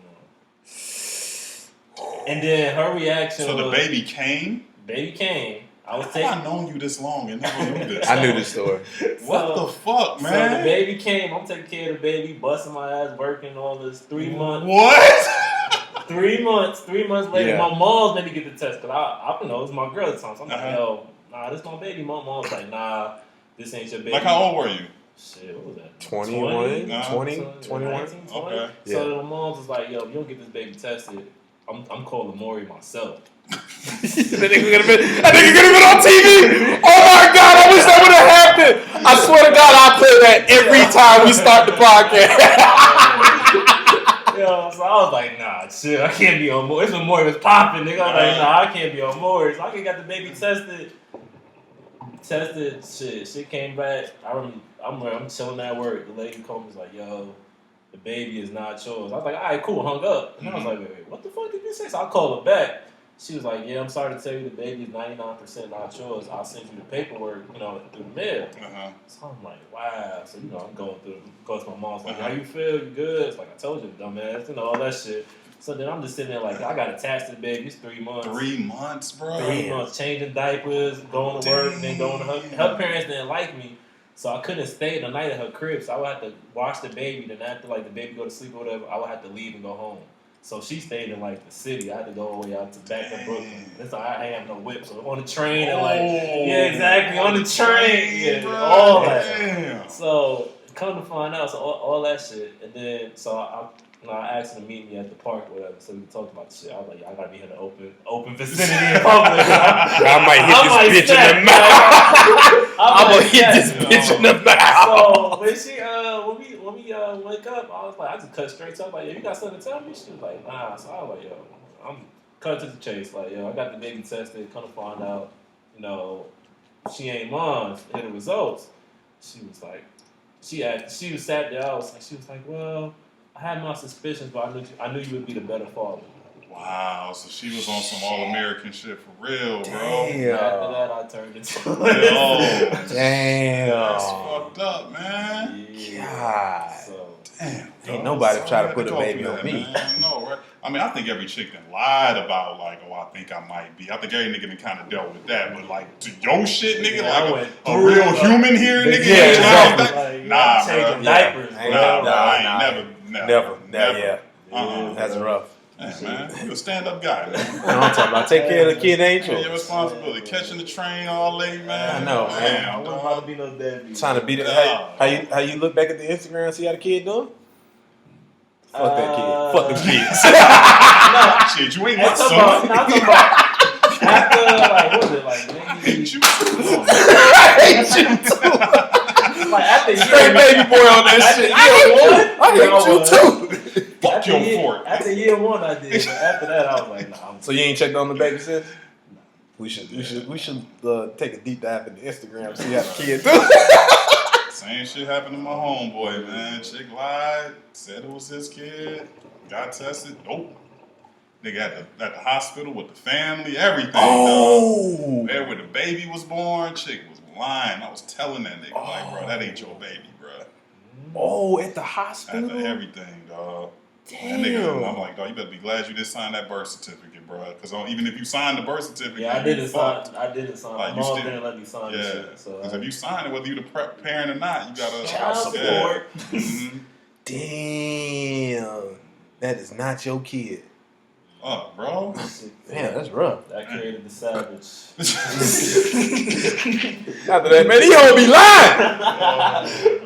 on. And then her reaction. So was, the baby came. Baby came. I've known you this long and never knew this. I knew this story. What the fuck, man? So the baby came. I'm taking care of the baby, busting my ass, working all this 3 months. What? 3 months. 3 months later, Yeah. my mom's made me get the test because I don't know, it's my girl at the time. So I'm like, yo, nah, this my baby. My mom's like, nah, this ain't your baby. Like, how old were you? Shit, what was that? 21? 20? 21? 19, 20? Okay. So my mom's was like, yo, if you don't get this baby tested, I'm calling Maury myself. That nigga could have been on TV. Oh my God, I wish that would have happened. I swear to God, I play that every time we start the podcast. Yo, so I was like, nah, shit, I can't be on Maury. It's when Maury was popping, nigga. I was like, nah, I can't be on Maury. So I got the baby tested. Shit came back. I'm chilling at work. The lady called me, was like, yo, the baby is not yours. I was like, all right, cool, hung up. And I was like, wait, what the fuck did you say? So I called her back. She was like, yeah, I'm sorry to tell you the baby is 99% not yours. I'll send you the paperwork, through the mail. Uh-huh. So I'm like, wow. So, I'm going to my mom's like, how you feel? You good? It's like, I told you, dumbass, all that shit. So then I'm just sitting there like, I got attached to the baby. It's 3 months. 3 months, bro. 3 months, changing diapers, going to work, then going to her parents didn't like me. So I couldn't stay the night at her crib. So I would have to watch the baby. Then after the baby go to sleep or whatever, I would have to leave and go home. So she stayed in the city. I had to go all the way out to back to Brooklyn. That's why I ain't have no whip. So on the train and yeah, exactly on the train, bro. All that. Damn. So come to find out, so all that shit, and then I asked him to meet me at the park or whatever. So we talked about the shit. I was like, I gotta be in the open vicinity in public. I might hit this bitch in the mouth. I'm gonna hit this bitch in the mouth. So when we wake up, I was like, I just cut straight to her. Like, yo, you got something to tell me? She was like, nah. So I was like, yo, I'm cut to the chase. Like, yo, I got the baby tested. Come to find out, she ain't mine. Hit the results. She was like, she was sat there. She was like, well, I had my suspicions, but I knew you would be the better father. Wow, so she was on some all-American shit for real, bro. Damn. After that, I turned into Damn. That's fucked up, man. God. So, Damn. Ain't nobody try to put a baby on me. No, right? I mean, I think every chick that lied about, like, oh, I think I might be. I think every nigga done kind of dealt with that. But, like, to your shit, nigga, like a real human here, nigga. Yeah, exactly. Nah, bro. changing diapers. I ain't never. Yeah. That's rough. Hey, man, you a stand-up guy, man. I'm talking about take care of the kid, ain't Your you? responsibility. Catching the train all late, man. I know, I Damn, wasn't about to be no deadbeat. Trying to beat it. How you look back at the Instagram and see how the kid doing? Fuck that kid. Fuck the kids. Shit, you ain't I'm my talking son. about after, what was it, maybe... Hate you. I hate you too. After Straight baby boy on that shit. I hate you too. Fuck your fort. After year one, I did. But after that, I was like, nah. So you ain't checked on the baby since? We should take a deep dive into Instagram and see how the kid do. Same shit happened to my homeboy, man. Chick lied, said it was his kid, got tested. Nope. Nigga at the hospital with the family, everything. Oh. There where the baby was born, chick was lying. I was telling that nigga, like, bro, that ain't your baby, bro. Oh, at the hospital? After everything, dog. Damn. That nigga, I'm like, dog, you better be glad you didn't sign that birth certificate, bro. Because even if you signed the birth certificate, I didn't sign. Like, My mom didn't let me sign this shit. Because if you sign it, whether you're the parent or not, you gotta child support. Mm-hmm. Damn. That is not your kid. Bro. Damn, that's rough. That created the savage. After that, man, he don't be lying.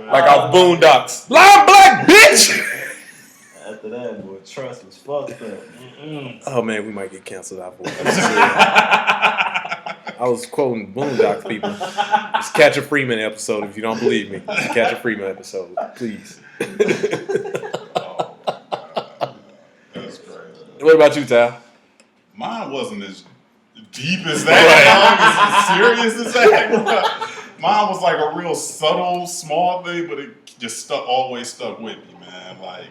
Like off Boondocks. Lying black bitch. After that, boy, trust was fucked up. Oh man, we might get canceled out for that. I was quoting Boondocks people. It's Catch a Freeman episode. If you don't believe me, it's Catch a Freeman episode, please. What about you, Tal? Mine wasn't as deep as that. As serious as that. Mine was like a real subtle, small thing, but it just always stuck with me, man. Like,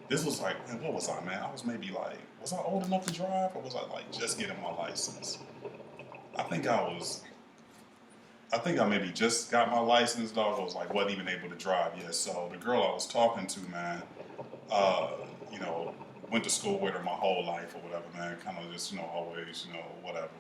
this was like, man, what was I, man? I was maybe like, was I old enough to drive, or was I like just getting my license? I think I maybe just got my license, dog. I was like, wasn't even able to drive yet. So the girl I was talking to, man, you know, went to school with her my whole life or whatever, man. Kind of just, always, whatever.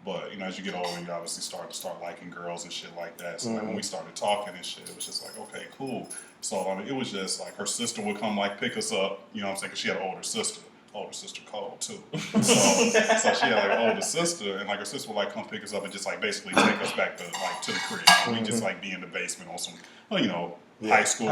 But, as you get older, you obviously start liking girls and shit like that. So like, when we started talking and shit, it was just like, okay, cool. So, it was just like her sister would come like pick us up, you know what I'm saying? Because she had an older sister. Older sister cold too. So she had like an older sister, and like her sister would like come pick us up and just like basically take us back to the crib. We just like be in the basement on some, high school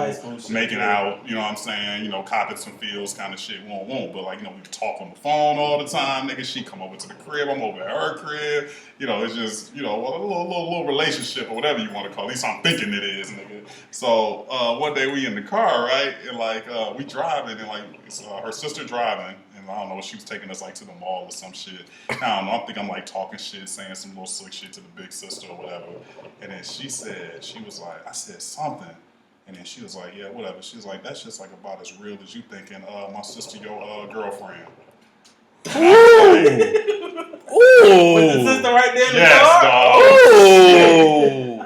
making out, you know what I'm saying, copping some feels kind of shit. We won't, but like, we talk on the phone all the time, nigga. She come over to the crib, I'm over at her crib. It's just, a little relationship or whatever you want to call it. At least I'm thinking it is, nigga. So one day we in the car, right, and like we driving, and like it's her sister driving. I don't know, she was taking us like to the mall or some shit. I don't know, I think I'm like talking shit, saying some little slick shit to the big sister or whatever. And then she was like, I said something. And then she was like, yeah, whatever. She was like, that's just like about as real as you thinking my sister your girlfriend. Ooh. Ooh. With the sister right there in the yes, car? Dog. Ooh.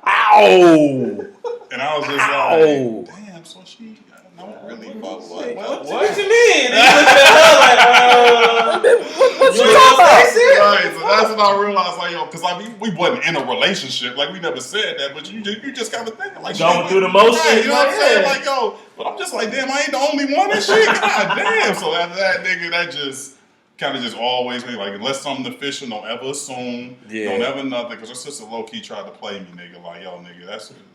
Ow. And I was just like, damn, so she... Really? What you mean? He looked at her like, what you talking about? Right, so that's when I realized, like, because like we wasn't in a relationship, like we never said that, but you just kind of thinking like going through the motions, right, you know what I'm saying? Like, but I'm just like, damn, I ain't the only one and shit. God damn. So after that, nigga, that just kind of just always made like, unless something official, don't ever assume, don't ever nothing. Because her sister low key tried to play me, nigga. Like, yo, nigga,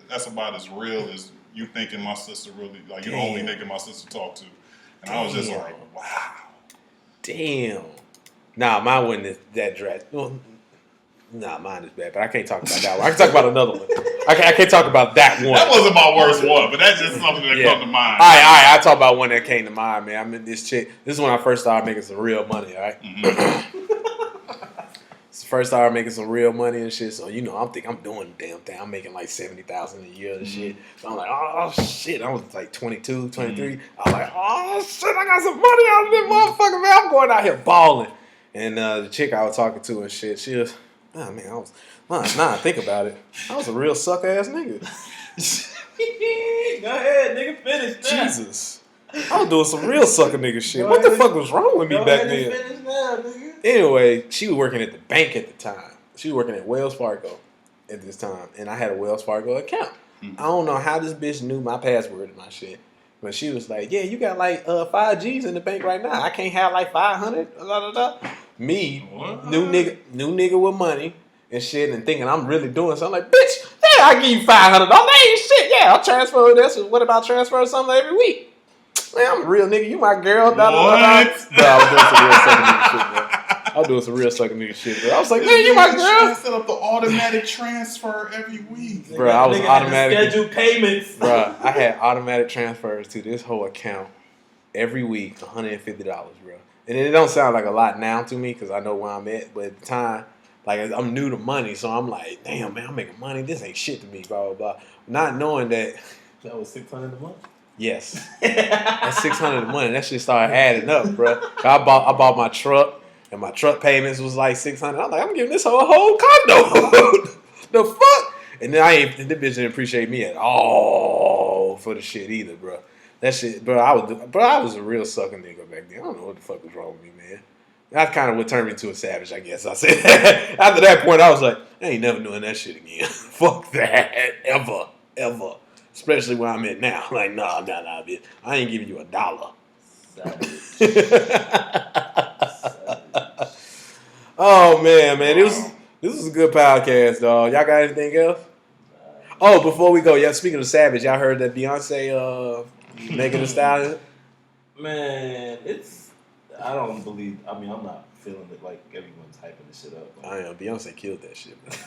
that's about as real as you thinking my sister really, like, you're the only nigga my sister talked to. And I was just like, wow. Damn. Nah, mine wasn't that drastic. Well, nah, mine is bad, but I can't talk about that one. I can talk about another one. I can't talk about that one. That wasn't my worst one, but that's just something that come to mind. All right, I talk about one that came to mind, man. I met this chick. This is when I first started making some real money, all right? Mm-hmm. First started making some real money and shit, so I'm thinking I'm doing the damn thing. I'm making like $70,000 a year and shit. So I'm like, oh shit. I was like 22, 23. I was like, oh shit, I got some money out of this motherfucker, man. I'm going out here balling. And the chick I was talking to and shit, she was, oh man, think about it. I was a real suck ass nigga. Go ahead, nigga, finish that. Jesus. I was doing some real sucker nigga shit. What the fuck was wrong with me back then? Finish now, nigga. Anyway, she was working at the bank at the time. She was working at Wells Fargo at this time. And I had a Wells Fargo account. Mm-hmm. I don't know how this bitch knew my password and my shit. But she was like, yeah, you got like 5 G's in the bank right now. I can't have like 500. Me, new nigga with money and shit and thinking I'm really doing something. Like, bitch, yeah, I give you $500. That ain't shit. Yeah, I'll transfer this. What about transfer something every week? Man, I'm a real nigga. You my girl. What? Bro, I was doing some real sucker nigga shit, bro. I was like, man, you my girl. Set up the automatic transfer every week. Bro, I was automatic. Scheduled payments. Bro, I had automatic transfers to this whole account every week, $150, bro. And it don't sound like a lot now to me because I know where I'm at, but at the time, Like I'm new to money, so I'm like, damn man, I'm making money. This ain't shit to me, blah blah blah. Not knowing that. That was $600 a month. Yes, that's $600 a month. That shit started adding up, bro. I bought my truck, and my truck payments was like $600. I'm like, I'm giving this whole condo. The fuck? And then this bitch didn't appreciate me at all for the shit either, bro. That shit, bro. I was a real sucker nigga back then. I don't know what the fuck was wrong with me, man. That's kind of what turned me into a savage, I guess. I said after that point, I was like, I ain't never doing that shit again. Fuck that, ever. Especially where I'm at now. Like, nah, bitch. I ain't giving you $1. Oh man, this was a good podcast, dog. Y'all got anything else? Oh, before we go, yeah. Speaking of savage, y'all heard that Beyonce Megan Thee Stallion? Man, I don't believe. I mean, I'm not feeling it like everyone's hyping this shit up. I am. Beyonce killed that shit, man.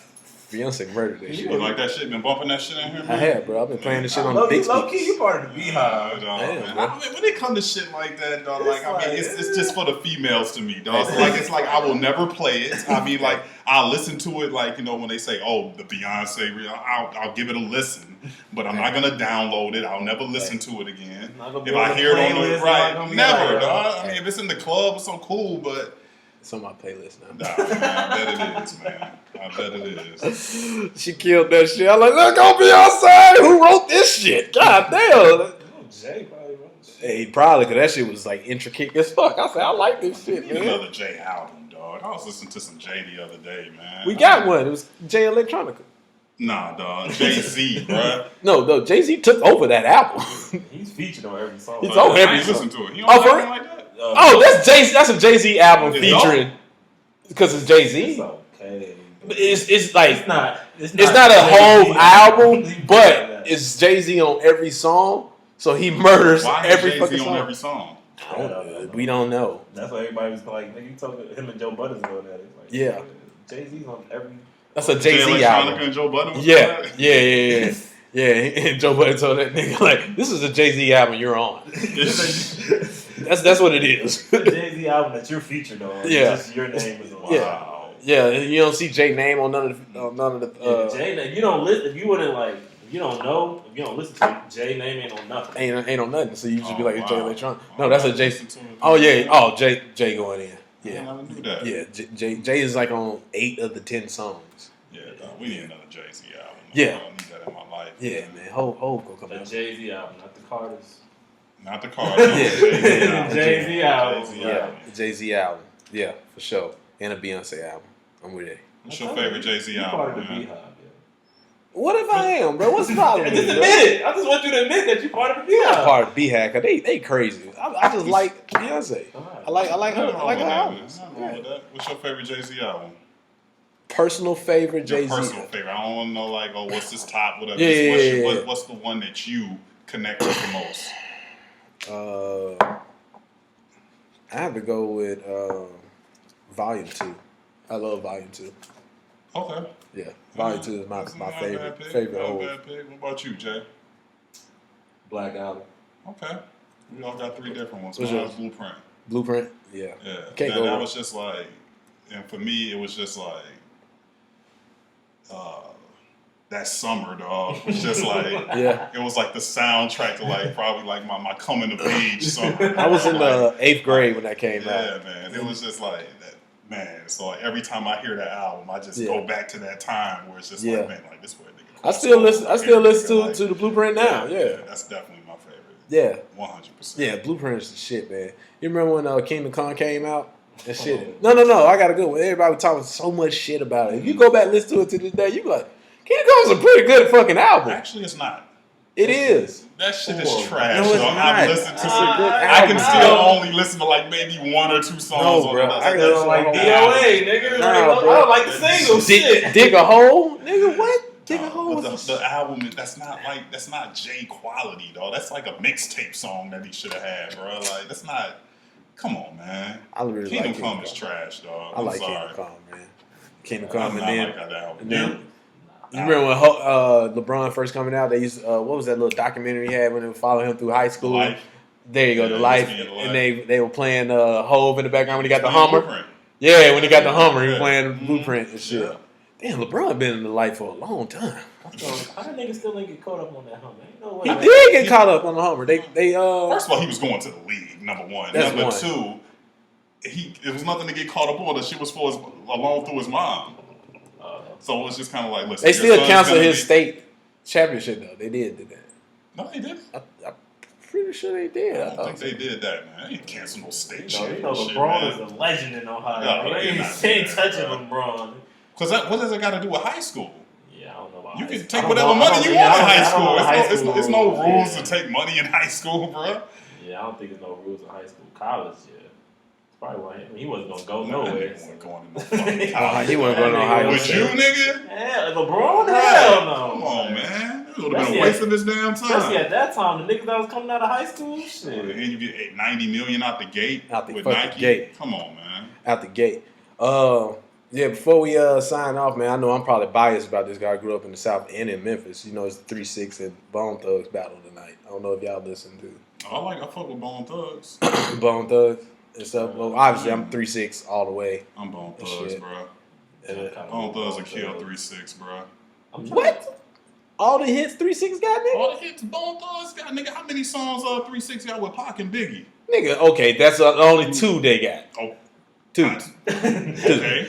Beyonce murdered that shit. You like that shit? Been bumping that shit in here, man? I have, bro. I've been playing this shit on the big speakers. Low key, you part of the Beehive. I mean, when it comes to shit like that, dog, it's just for the females to me, dog. It's like I will never play it. I mean, like I'll listen to it, like when they say, "Oh, the Beyonce," I'll give it a listen, but I'm not gonna download it. I'll never listen to it again. If I hear it on the right, never, dog. I mean, if it's in the club, it's so cool, but. It's on my playlist now. Nah, man, I bet it is, man. I bet it is. She killed that shit. I'm like, look on Beyonce. Who wrote this shit? God damn. Jay probably wrote this shit. Hey, probably, because that shit was like intricate as fuck. I said, I like this shit, man. Another Jay album, dog. I was listening to some Jay the other day, man. We got one. It was Jay Electronica. Nah, dog. Jay-Z, bruh. No, Jay-Z took over that album. He's featured on every song. He's on every I ain't song. listen to it. You don't like it like that? That's a Jay-Z album featuring because it's Jay-Z. It's okay. It's like it's not a whole album, but it's Jay-Z on every song. So he murders every fucking song. On every song? We don't know. That's why everybody was like, "Nigga, you talking him and Joe Budden's about that?" It's like, yeah, Jay-Z's on every. That's a Jay-Z album. And Joe Budden was yeah. And Joe Budden told that nigga like, "This is a Jay-Z album you're on." That's what it is. The Jay-Z album that you're featured on. Yeah. Just your name is on. Wow. Yeah, you don't see Jay name on none of the. Jay name. You don't listen. If you wouldn't like. If you don't know. If you don't listen to it, Jay name ain't on nothing. Ain't on nothing. So you should be like, it's Jay Electronica. No, that's a Jay. Oh yeah. Oh Jay going in. Yeah. Yeah. Jay is like on 8 of the 10 songs. Yeah. We need another Jay-Z album. Yeah. I don't need that in my life. Yeah, man. Hov go come out. The Jay-Z album, not the Carters. Not the Carters. Jay-Z album. Yeah, the Jay-Z album. Yeah, for sure. And a Beyonce album. I'm with it. What's your favorite Jay-Z album? Part of the Beehive, What if I am, bro? What's the problem? Just admit it. I just want you to admit that you're part of the Beehive. I'm part of the Beehive, cause they crazy. I just like Beyonce. I like her. I like her albums. Nothing wrong with that. What's your favorite Jay-Z album? Personal favorite Jay-Z. Personal favorite. I don't want to know like, oh, what's this top? Whatever. Yeah. What's the one that you connect with the most? I have to go with Volume 2. I love Volume 2. Okay. Yeah, Volume 2 is my favorite. Bad pick. What about you, Jay? Black Album. Okay. We all got 3 different ones. What's yours? Blueprint. Blueprint? Yeah. Yeah. That was just like, and for me, it was just like, that summer, dog. It was just like, it was like the soundtrack to like probably like my coming of age summer. I was in the 8th grade when that came out. Yeah, man. It was just like that. Man, so like every time I hear that album, I just go back to that time where it's just like, man, like this way nigga. I still listen to the Blueprint now. Yeah, that's definitely my favorite. Yeah, 100%. Yeah, Blueprint is the shit, man. You remember when Kingdom Come came out? That shit. No. I got a good one. Everybody was talking so much shit about it. If you go back and listen to it to this day, you be like, Kingdom Come is a pretty good fucking album. Actually, it's not. It is. That shit is trash. No, it's not. I've listened to I can still only listen to like maybe 1 or 2 songs. No, bro. I can like DOA, nigga. I don't like the single shit. Dig a hole, nigga. What? Dig a hole. The album, that's not J quality, though. That's like a mixtape song that he should have had, bro. Like that's not. Come on, man. I really Kingdom like Come is trash, dog. I like Kingdom Come, man. Kingdom Come, and then. You remember when LeBron first coming out? They used what was that little documentary he had when they would follow him through high school? Life. There you go, The Life. And they were playing Hove in the background when he got the Hummer. Blueprint. Yeah, when he got the Hummer, he playing Mm-hmm. Blueprint and shit. Yeah. Damn, LeBron been in the light for a long time. How that nigga still didn't get caught up on that Hummer? Ain't no way. He did get caught up on the Hummer. They First of all, he was going to the league. Number one. That's Number one. two, it was nothing to get caught up on. The shit was for along through his mom. So it was just kind of like, listen. They still cancel his state championship though. They did that. No, they didn't. I'm pretty sure they did. I don't think they did that, man. They didn't cancel no state You championship. know LeBron man. is a legend in Ohio. No, They ain't touching LeBron. Because what does it got to do with high school? Yeah, I don't know about You high can school. take I don't whatever know- money I don't- you yeah, want in I high don't know school. the high It's school no rules. rules Yeah. to take money in high school, bro. Yeah, I don't think there's no rules in high school. College, yeah. Probably why he wasn't gonna go No, that nowhere. nigga wasn't going to no fucking Oh, college. he wasn't going to Ohio With State. you, nigga? Yeah, LeBron? Hell no. Come on, man. It would have been Especially a waste of his damn Especially time. at that time, the niggas that was coming out of high school, And shit. you get $90 million out the gate Out the with fucking Nike. gate. Come on, man. Out the gate. Yeah, before we sign off, man, I know I'm probably biased about this guy. I grew up in the South and in Memphis. You know, it's 3-6 and Bone Thugs battle tonight. I don't know if y'all listen to I fuck with Bone Thugs. Bone Thugs and stuff. Well, obviously, I'm 3-6 all the way. I'm Bone That Thugs, shit. bro. And, Bone Thugs will kill 3-6, bro. what? All the hits 3-6 got, nigga? All the hits Bone Thugs got, nigga. How many songs 3-6 got with Pac and Biggie? Nigga, okay, that's the only two they got. Oh, Two. okay.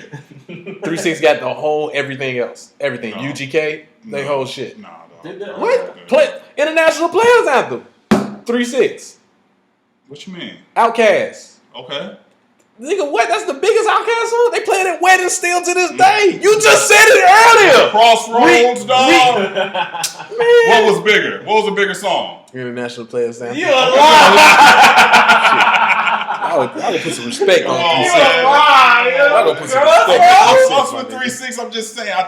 3-6 got the whole everything else. Everything. No. UGK, they whole shit. Nah, Did dog. that- What? International Players Anthem. 3-6. What you mean? Outkast. Okay. Nigga, what? That's the biggest Outkast song? They play it at weddings still to this day. You just said it earlier. Crossroads, dog. Man. What was bigger? What was a bigger song? International Players Anthem. You a lie! I would put some respect on Come on, 3-6. man. I would put some I respect fucks on with 3-6. 3-6. I'm just saying. I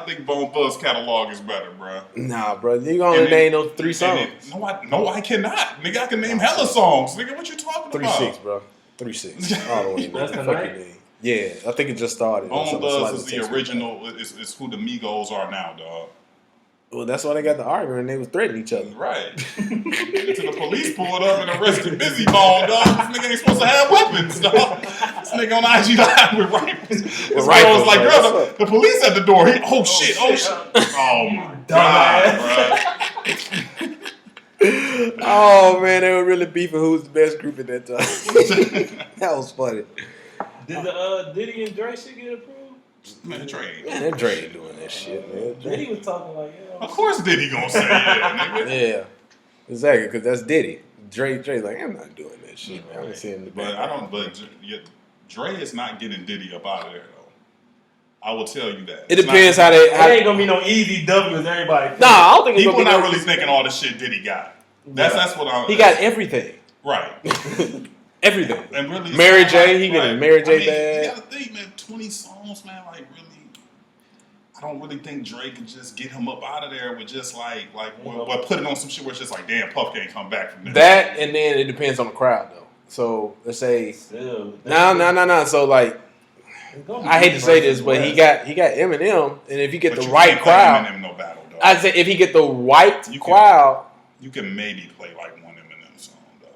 think Bone Thugs catalog is better, bro. Nah, bro. You only name those 3 songs. No, I cannot. Nigga, I can name hella songs. Nigga, what you talking about? 3-6, bro. 3-6. All the way. That's nigga. the Fuck night? your name. Yeah, I think it just started. Bone Something Thugs slightly is the takes me original. Is who the Migos are now, dog. Well, that's why they got the argument and they was threatening each other. Right. Until the police pulled up and arrested Busy Bone, dog. This nigga ain't supposed to have weapons, dog. This nigga on IG Live with rifles. This girl rifles, was like, like, girl, what's up? the police at the door. Oh shit. Oh my God, bro. Oh man, they were really beefing who was the best group at that time. That was funny. Did the Diddy and Dre shit get approved? Man, Trey. Man, that Dre ain't doing that shit, man. Diddy was talking like, Of course Diddy gonna say yeah, nigga. Yeah, exactly, because that's Diddy. Dre's like, I'm not doing that shit, man. I'm seeing the But I don't. But Dre is not getting Diddy up out of there though. I will tell you that. It depends how they. it ain't gonna be no easy W as everybody thinks. Nah, I don't think it's People gonna not be really thinking all the shit Diddy got. That's what I'm. He got everything. right. Everything. And really, Mary it's J, not he getting Mary J You bag. gotta think, man. 20 songs, man. Like really. I don't really think Drake can just get him up out of there with just like put it on some shit where it's just like, damn, Puff can't come back from this. That and then it depends on the crowd though. So let's say Still, no. So like I hate to say this, but he got Eminem, and if you get But the you right can't play crowd, Eminem no battle, dog. I'd say if he get the right You can- crowd, You can maybe play like one Eminem song, dog.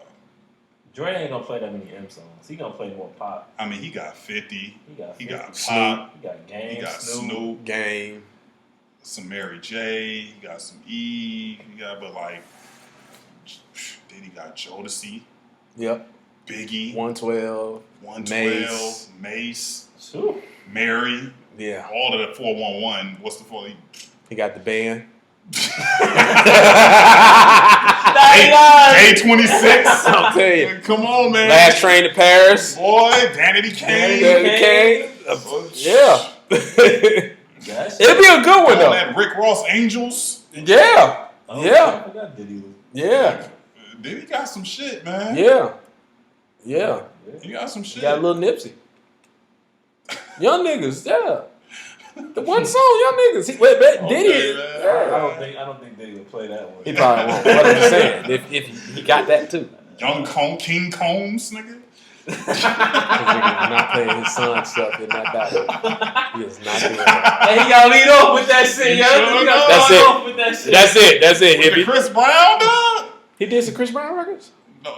Dre ain't gonna play that many M songs. He gonna play more pop. I mean, he got 50. He got He got Snoop. Pop. He got Game. He got Snoop. Snoop. Game. Some Mary J. He got some E. He got, but like, then he got Jodeci, Yep. Biggie, 112. 112, Mace, Snoop. Mary, Yeah. all of the 411. What's the 4? He got the band. A26. I'll tell you. Come on, man. Last Train to Paris. Boy, Danity Kane. Danity Oh, Yeah. That's It'll be a good one all though. that Rick Ross Angels. Yeah. Oh, Yeah. I forgot Diddy was. Yeah. Diddy got some shit, man. Yeah. Yeah. He got some You shit. got a little Nipsey. Young niggas, yeah. The one song, Young Niggas. Diddy. man. Yeah. I don't think Diddy would play that one. He probably won't. But I'm just saying, if he got that too. Young King Combs, nigga. This nigga is not playing his son stuff in that battle. He is not doing that. Hey, he gotta lead off with that shit, yo. Sure He gotta That's start it. off with that shit. That's it. With the Chris Brown, dog. He did some Chris Brown records?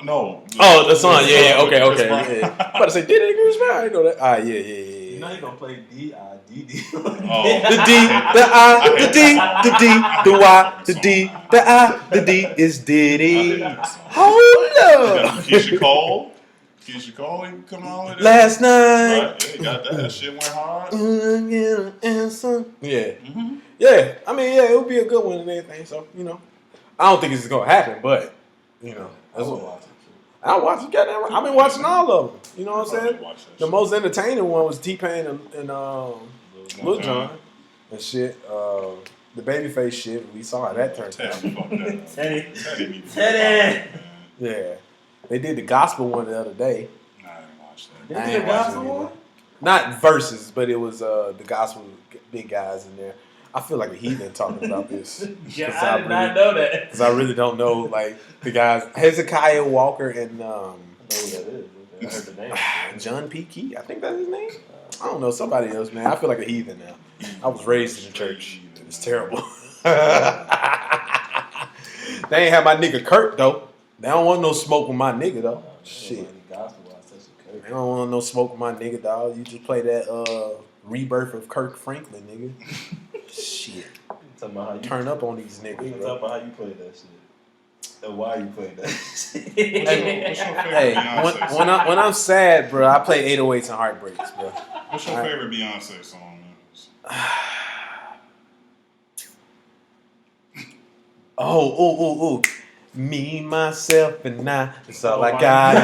No. Oh, the song. Yeah. Okay. Chris Okay. Brown. Yeah. I'm about to say, did it Chris Brown? I didn't know that. Yeah. You know he gonna play D-I-D-D. Oh. The D, the I, the D, the D, the Y, the D, the I, the D is Diddy. Hold up. Keisha Cole, he come on with it. Last night. Right? Yeah, he got that. Shit went hard. Yeah. Yeah. I mean, yeah, it would be a good one and everything. So, I don't think it's going to happen, but, that's what I watch it. Goddamn, I've been watching all of them. You know what I'm saying? The most entertaining one was T-Pain and Lil Jon and shit. The Babyface shit, we saw how that turned out. Teddy. Yeah. They did the gospel one the other day. Nah, I didn't watch that. They did a gospel one? Not verses, but it was the gospel big guys in there. I feel like a heathen talking about this. Yeah, I did not know that. Because I really don't know, like, the guys. Hezekiah Walker and I know who that is. I heard the name. John P. Key. I think that's his name. I don't know. Somebody else, man. I feel like a heathen now. I was raised in the church. It's terrible. They ain't have my nigga Kurt, though. They don't want no smoke with my nigga, though. Shit. They don't want no smoke with my nigga, dog. You just play that rebirth of Kirk Franklin, nigga. Shit. Turn up on these niggas, bro. Talk about how you play that shit. And why you play that shit. What's your favorite Beyonce song? when I'm sad, bro, I play 808s and Heartbreaks, bro. What's your favorite Beyonce song? Oh. Me, myself, and I. That's all I got.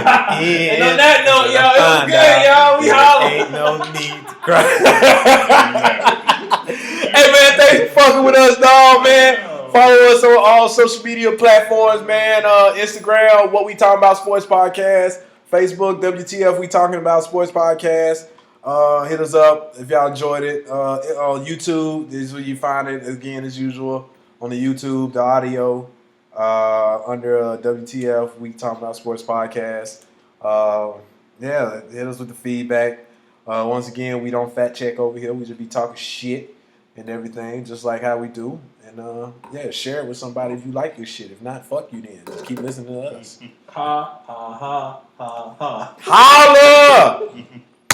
And on that note, y'all, it was good, y'all. We holla. Ain't no need to cry. Hey, man, thanks for fucking with us, dog, man. Follow us on all social media platforms, man. Instagram, What We Talking About Sports Podcast. Facebook, WTF We Talking About Sports Podcast. Hit us up if y'all enjoyed it. On YouTube, this is where you find it, again, as usual. On the YouTube, the audio. Under WTF, We Talking About Sports Podcast. Yeah, hit us with the feedback. Once again, we don't fact check over here. We just be talking shit and everything, just like how we do. And yeah, share it with somebody if you like this shit. If not, fuck you then. Just keep listening to us. Ha, ha, ha, ha, ha. Holla!